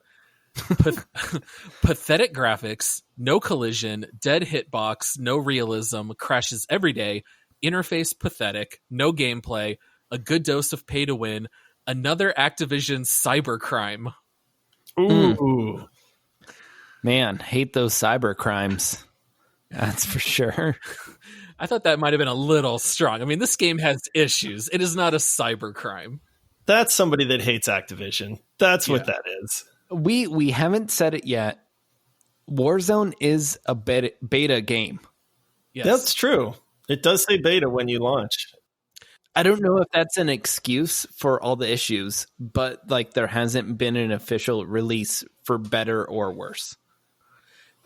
Pathetic graphics, no collision, dead hitbox, no realism, crashes every day, interface pathetic, no gameplay, a good dose of pay to win, another Activision cybercrime. Ooh. Man, hate those cyber crimes. That's for sure. I thought that might have been a little strong. I mean, this game has issues. It is not a cybercrime. That's somebody that hates Activision. That's what that is. We haven't said it yet. Warzone is a beta game. Yes. That's true. It does say beta when you launch. I don't know if that's an excuse for all the issues, but like there hasn't been an official release for better or worse.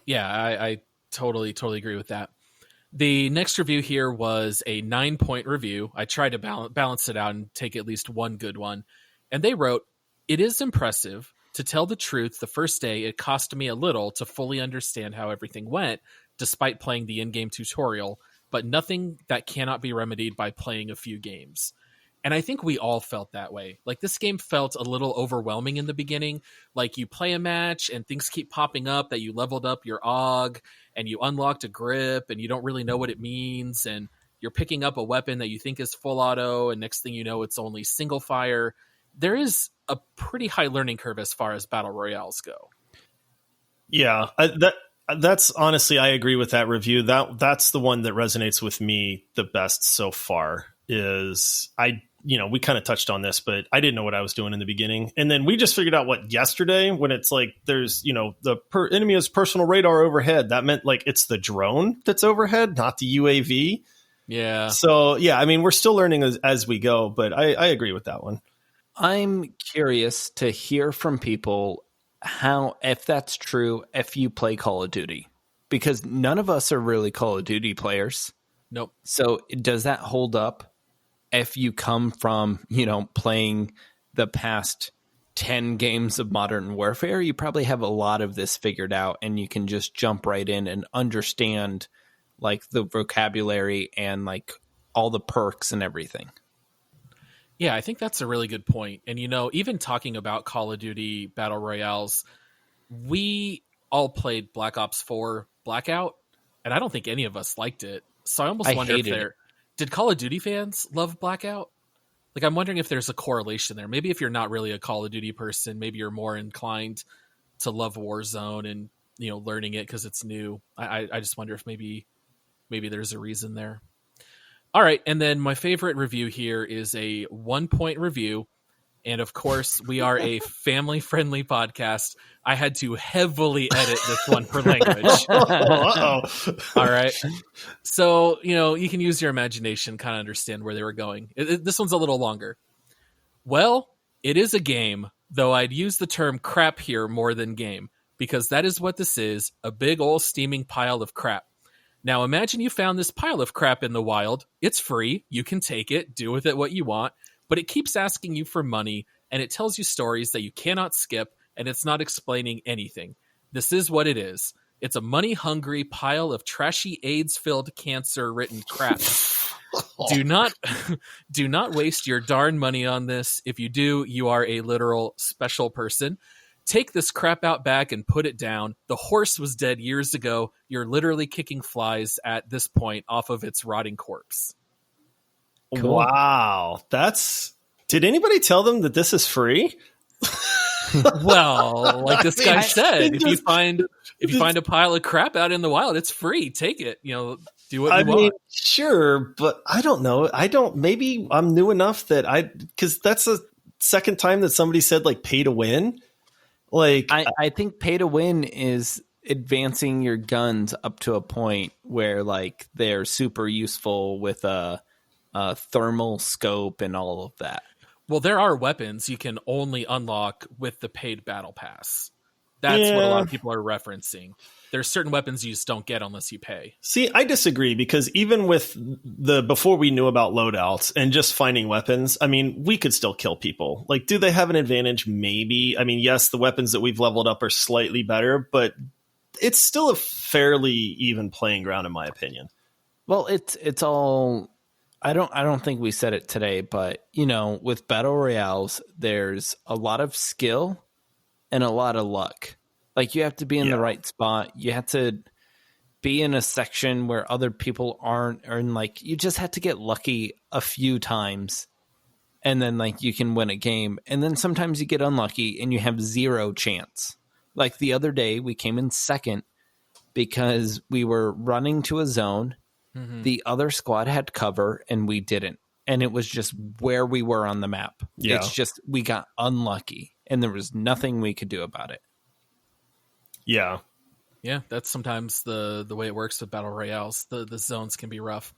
Yeah, I totally agree with that. The next review here was a 9-point review. I tried to balance it out and take at least one good one. And they wrote, "It is impressive. To tell the truth, the first day it cost me a little to fully understand how everything went, despite playing the in-game tutorial, but nothing that cannot be remedied by playing a few games." And I think we all felt that way. Like, this game felt a little overwhelming in the beginning. Like, you play a match and things keep popping up that you leveled up your AUG and you unlocked a grip and you don't really know what it means. And you're picking up a weapon that you think is full auto, and next thing you know, it's only single fire. There is a pretty high learning curve as far as battle royales go. Yeah, that's honestly, I agree with that review. That's the one that resonates with me the best so far. Is we kind of touched on this, but I didn't know what I was doing in the beginning, and then we just figured out yesterday when it's like there's the enemy has personal radar overhead. That meant like it's the drone that's overhead, not the UAV. Yeah. So yeah, I mean we're still learning as we go, but I agree with that one. I'm curious to hear from people if that's true, if you play Call of Duty, because none of us are really Call of Duty players. Nope. So does that hold up if you come from, playing the past 10 games of Modern Warfare? You probably have a lot of this figured out and you can just jump right in and understand like the vocabulary and like all the perks and everything. Yeah, I think that's a really good point. And, even talking about Call of Duty Battle Royales, we all played Black Ops 4 Blackout, and I don't think any of us liked it. So I almost wonder if did Call of Duty fans love Blackout? Like, I'm wondering if there's a correlation there. Maybe if you're not really a Call of Duty person, maybe you're more inclined to love Warzone and, learning it because it's new. I just wonder if maybe there's a reason there. All right, and then my favorite review here is a 1-point review. And of course, we are a family-friendly podcast. I had to heavily edit this one for language. Uh-oh. All right. So, you can use your imagination, kind of understand where they were going. This one's a little longer. Well, it is a game, though I'd use the term crap here more than game, because that is what this is, a big old steaming pile of crap. Now, imagine you found this pile of crap in the wild. It's free. You can take it, do with it what you want, but it keeps asking you for money, and it tells you stories that you cannot skip, and it's not explaining anything. This is what it is. It's a money-hungry pile of trashy AIDS-filled cancer-written crap. Do not waste your darn money on this. If you do, you are a literal special person. Take this crap out back and put it down. The horse was dead years ago. You're literally kicking flies at this point off of its rotting corpse. Cool. Wow. Did anybody tell them that this is free? Well, like this guy said, if you find a pile of crap out in the wild, it's free. Take it. Do what you want. Sure, but I don't know. Maybe I'm new enough that because that's the second time that somebody said like pay to win. Like I think pay to win is advancing your guns up to a point where like they're super useful with a thermal scope and all of that. Well, there are weapons you can only unlock with the paid battle pass. That's what a lot of people are referencing. There's certain weapons you just don't get unless you pay. See, I disagree, because even with before we knew about loadouts and just finding weapons, I mean, we could still kill people. Like, do they have an advantage? Maybe. I mean, yes, the weapons that we've leveled up are slightly better, but it's still a fairly even playing ground, in my opinion. Well, it's all. I don't think we said it today, but you know, with battle royales, there's a lot of skill and a lot of luck. Like, you have to be in the right spot. You have to be in a section where other people aren't, or like you just have to get lucky a few times, and then like you can win a game. And then sometimes you get unlucky and you have zero chance. Like the other day, we came in second because we were running to a zone. Mm-hmm. The other squad had cover and we didn't. And it was just where we were on the map. Yeah. It's just we got unlucky and there was nothing we could do about it. Yeah. Yeah, that's sometimes the way it works with battle royales. The zones can be rough.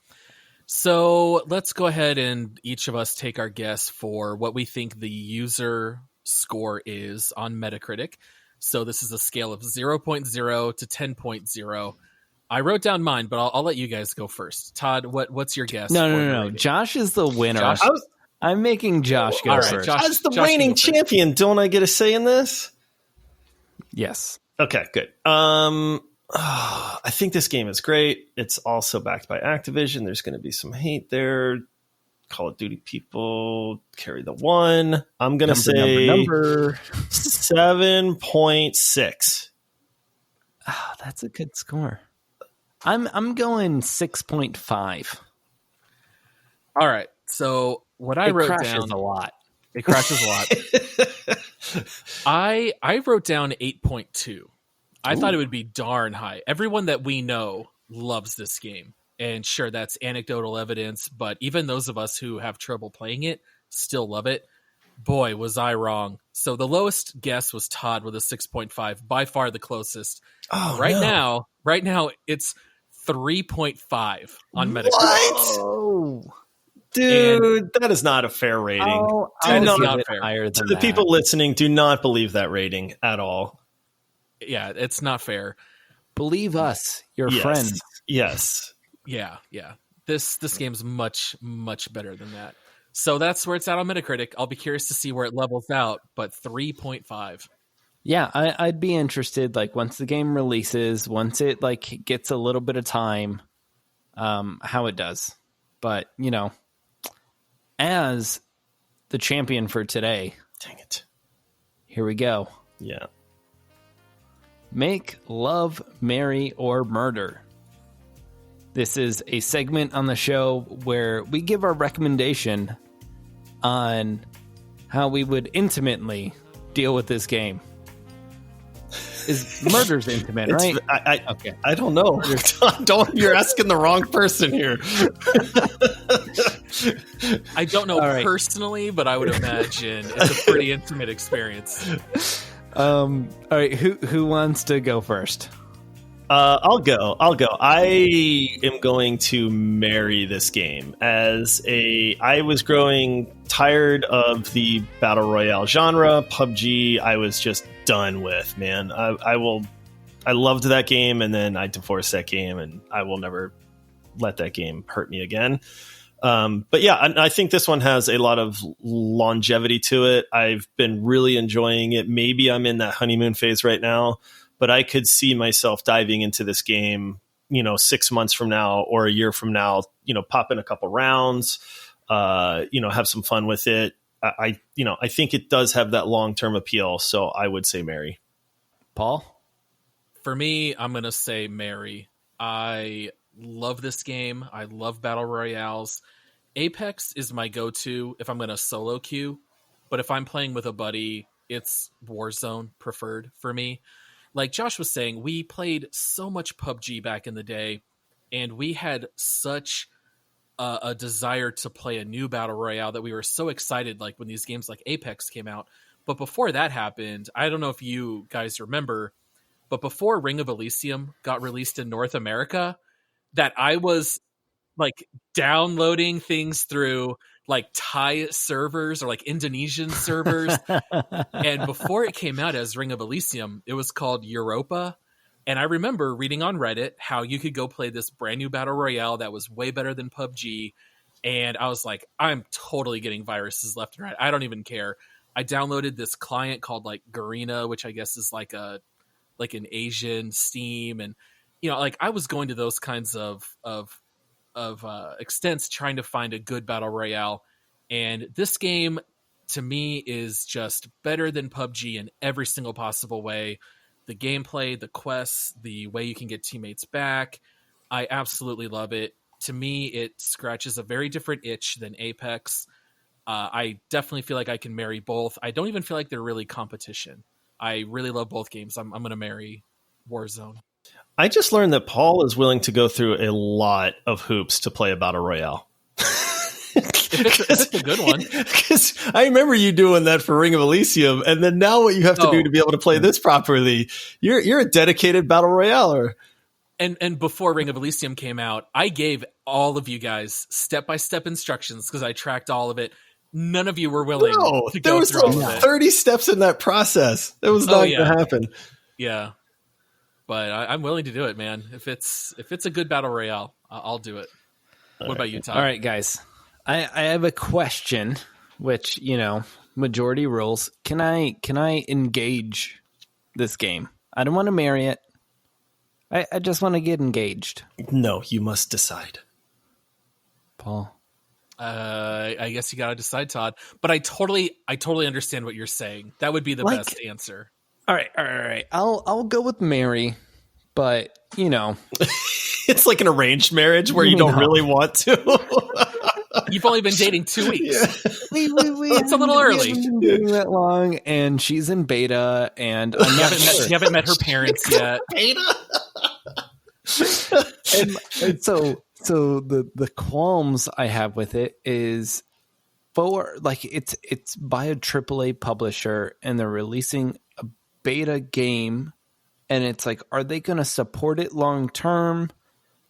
So let's go ahead and each of us take our guess for what we think the user score is on Metacritic. So this is a scale of 0.0 to 10.0. I wrote down mine, but I'll let you guys go first. Todd, what's your guess? No. Josh is the winner. Josh? I'm making Josh go first. Josh, as the reigning champion, don't I get a say in this? Yes. Okay, good. I think this game is great. It's also backed by Activision. There's going to be some hate there. Call of Duty people carry the one. I'm going to say number 7.6. Oh, that's a good score. I'm going 6.5. All right. So what I wrote down a lot. It crashes a lot. I wrote down 8.2. I thought it would be darn high. Everyone that we know loves this game. And sure, that's anecdotal evidence, but even those of us who have trouble playing it still love it. Boy, was I wrong. So the lowest guess was Todd with a 6.5, by far the closest. Right now, it's 3.5 on Metacritic. What? Dude, that is not a fair rating. That is not fair. To the people listening, do not believe that rating at all. Yeah, it's not fair. Believe us, your friends. Yes. Yeah. This game's much, much better than that. So that's where it's at on Metacritic. I'll be curious to see where it levels out, but 3.5. Yeah, I'd be interested, like, once the game releases, once it, like, gets a little bit of time, how it does. But, you know, as the champion for today... Dang it. Here we go. Yeah. Make love, marry, or murder. This is a segment on the show where we give our recommendation on how we would intimately deal with this game. Is murder's intimate, right? Okay. I don't know. You're asking the wrong person here. I don't know personally, but I would imagine it's a pretty intimate experience. All right, who wants to go first? I'll go. I am going to marry this game. I was growing tired of the battle royale genre. PUBG, I was just done with, man. I loved that game, and then I divorced that game, and I will never let that game hurt me again. But yeah, I think this one has a lot of longevity to it. I've been really enjoying it. Maybe I'm in that honeymoon phase right now, but I could see myself diving into this game, 6 months from now or a year from now, pop in a couple rounds, have some fun with it. I think it does have that long-term appeal. So I would say marry. Paul? For me, I'm going to say marry. I love this game. I love battle royales. Apex is my go-to if I'm going to solo queue, but if I'm playing with a buddy, it's Warzone preferred for me. Like Josh was saying, we played so much PUBG back in the day, and we had such a desire to play a new battle royale that we were so excited, like when these games like Apex came out. But before that happened, I don't know if you guys remember, but before Ring of Elysium got released in North America, that I was like downloading things through like Thai servers or like Indonesian servers. And before it came out as Ring of Elysium, it was called Europa. And I remember reading on Reddit how you could go play this brand new battle royale that was way better than PUBG. And I was like, I'm totally getting viruses left and right. I don't even care. I downloaded this client called like Garena, which I guess is like an Asian Steam. And, like I was going to those kinds of extents trying to find a good battle royale. And this game to me is just better than PUBG in every single possible way. The gameplay, the quests, the way you can get teammates back. I absolutely love it. To me, it scratches a very different itch than Apex. I definitely feel like I can marry both. I don't even feel like they're really competition. I really love both games. I'm going to marry Warzone. I just learned that Paul is willing to go through a lot of hoops to play a battle royale. If it's a good one. Because I remember you doing that for Ring of Elysium, and then now what you have to do to be able to play this properly, you're a dedicated battle royaler. And before Ring of Elysium came out, I gave all of you guys step-by-step instructions because I tracked all of it. None of you were willing to go through all of it. 30 steps in that process. That was not going to happen. Yeah. But I'm willing to do it, man. If it's a good battle royale, I'll do it. What about you, Todd? All right, guys. I have a question, which, majority rules. Can I engage this game? I don't want to marry it. I just want to get engaged. No, you must decide. Paul? I guess you got to decide, Todd. But I totally understand what you're saying. That would be the best answer. All right. I'll go with Mary, but it's like an arranged marriage where you don't really want to. You've only been dating 2 weeks. Yeah. It's a little early. Been dating that long, and she's in beta, and I'm not sure. You haven't met her parents yet. Beta. and so the qualms I have with it is it's by a AAA publisher, and they're releasing a beta game, and it's like, are they going to support it long term?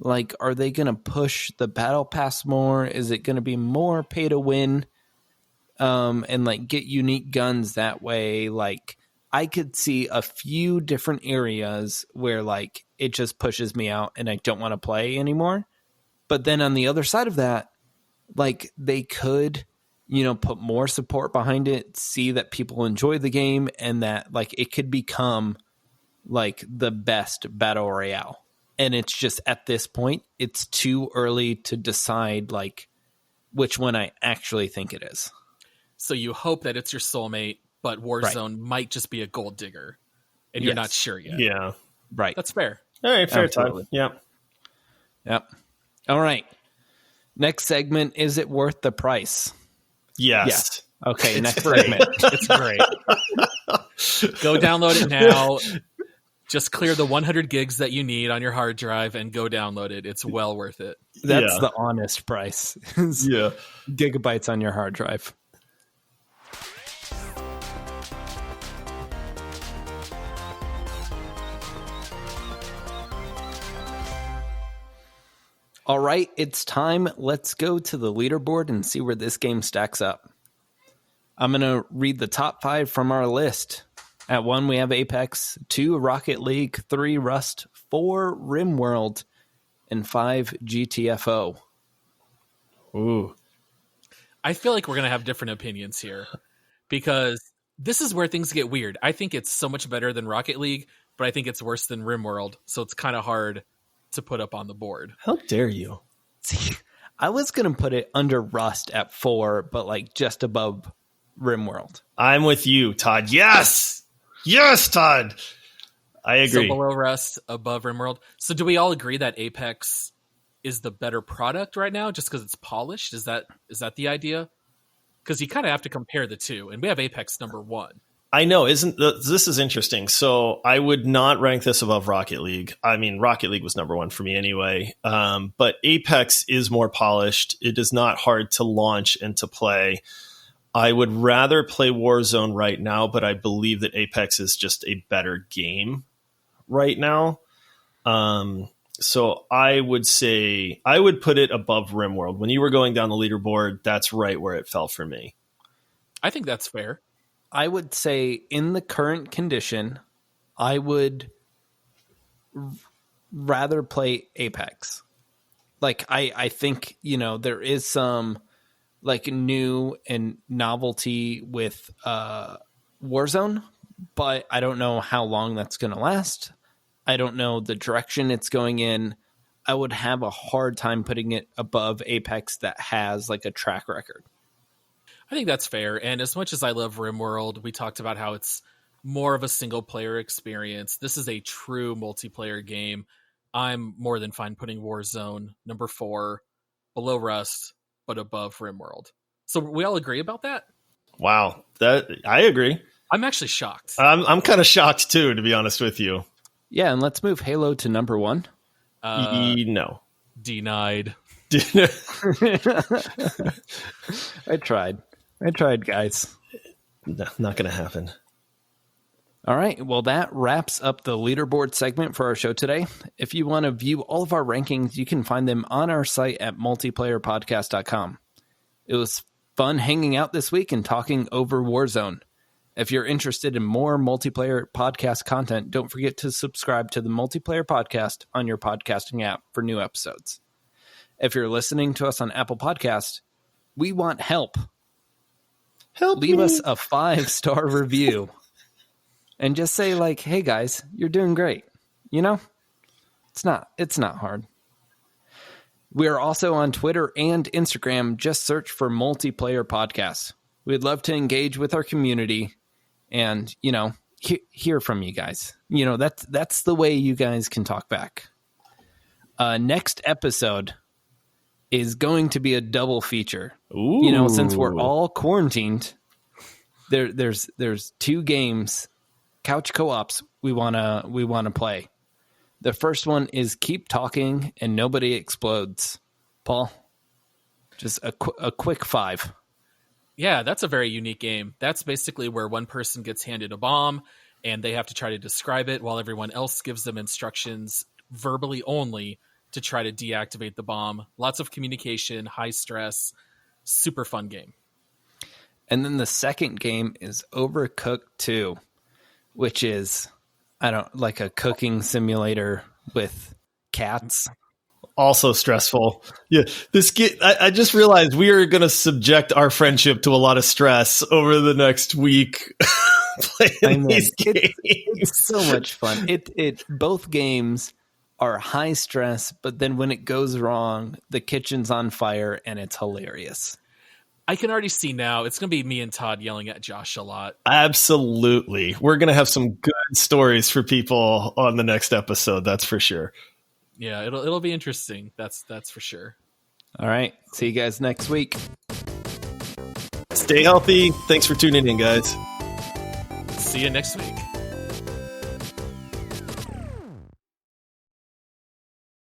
Like, are they going to push the battle pass more? Is it going to be more pay to win? And like get unique guns that way? Like, I could see a few different areas where like it just pushes me out and I don't want to play anymore. But then on the other side of that, like they could, put more support behind it, see that people enjoy the game, and that like it could become like the best battle royale. And it's just at this point, it's too early to decide like which one I actually think it is. So you hope that it's your soulmate, but Warzone might just be a gold digger, and you're not sure yet. Yeah, right. That's fair. All right, fair time. Yep. All right. Next segment, is it worth the price? Yes. Okay, next segment. It's great. Go download it now. Just clear the 100 gigs that you need on your hard drive and go download it. It's well worth it. That's the honest price. Yeah. Gigabytes on your hard drive. All right, it's time. Let's go to the leaderboard and see where this game stacks up. I'm going to read the top 5 from our list. At 1, we have Apex, 2, Rocket League, 3, Rust, 4, RimWorld, and 5, GTFO. Ooh. I feel like we're going to have different opinions here because this is where things get weird. I think it's so much better than Rocket League, but I think it's worse than RimWorld, so it's kind of hard to put up on the board. How dare you? See, I was going to put it under Rust at 4, but like just above RimWorld. I'm with you, Todd. Yes! Yes, Todd. I agree. So below Rust, above RimWorld. So do we all agree that Apex is the better product right now just because it's polished? Is that the idea? Because you kind of have to compare the two, and we have Apex number 1. I know, this is interesting. So I would not rank this above Rocket League. I mean, Rocket League was number 1 for me anyway. But Apex is more polished. It is not hard to launch and to play. I would rather play Warzone right now, but I believe that Apex is just a better game right now. So I would say I would put it above RimWorld. When you were going down the leaderboard, that's right where it fell for me. I think that's fair. I would say in the current condition, I would rather play Apex. Like, I think, there is some like new and novelty with Warzone, but I don't know how long that's going to last. I don't know the direction it's going in. I would have a hard time putting it above Apex that has like a track record. I think that's fair. And as much as I love RimWorld, we talked about how it's more of a single player experience. This is a true multiplayer game. I'm more than fine putting Warzone number 4 below Rust, but above RimWorld. So we all agree about that? Wow, that I agree. I'm actually shocked. I'm kind of shocked too, to be honest with you. Yeah, and let's move Halo to number 1. No. Denied. I tried, guys. No, not going to happen. All right. Well, that wraps up the leaderboard segment for our show today. If you want to view all of our rankings, you can find them on our site at multiplayerpodcast.com. It was fun hanging out this week and talking over Warzone. If you're interested in more multiplayer podcast content, don't forget to subscribe to the Multiplayer Podcast on your podcasting app for new episodes. If you're listening to us on Apple Podcast, we want help. Leave us a 5-star review. And just say like, hey guys, you're doing great. It's not hard. We are also on Twitter and Instagram. Just search for Multiplayer Podcasts. We'd love to engage with our community and, hear from you guys. That's the way you guys can talk back. Next episode is going to be a double feature. Ooh. Since we're all quarantined, there's 2 games, couch co-ops we wanna play. The first one is Keep Talking and Nobody Explodes. Paul, just a quick 5. Yeah, that's a very unique game. That's basically where one person gets handed a bomb and they have to try to describe it while everyone else gives them instructions verbally only to try to deactivate the bomb. Lots of communication, high stress, super fun game. And then the second game is Overcooked 2, which is like a cooking simulator with cats. Also stressful. Yeah, I just realized we are going to subject our friendship to a lot of stress over the next week playing these games. It's so much fun. Both games are high stress, but then when it goes wrong, the kitchen's on fire and it's hilarious. I can already see now it's going to be me and Todd yelling at Josh a lot. Absolutely. We're going to have some good stories for people on the next episode. That's for sure. Yeah, it'll be interesting. That's for sure. All right. See you guys next week. Stay healthy. Thanks for tuning in, guys. See you next week.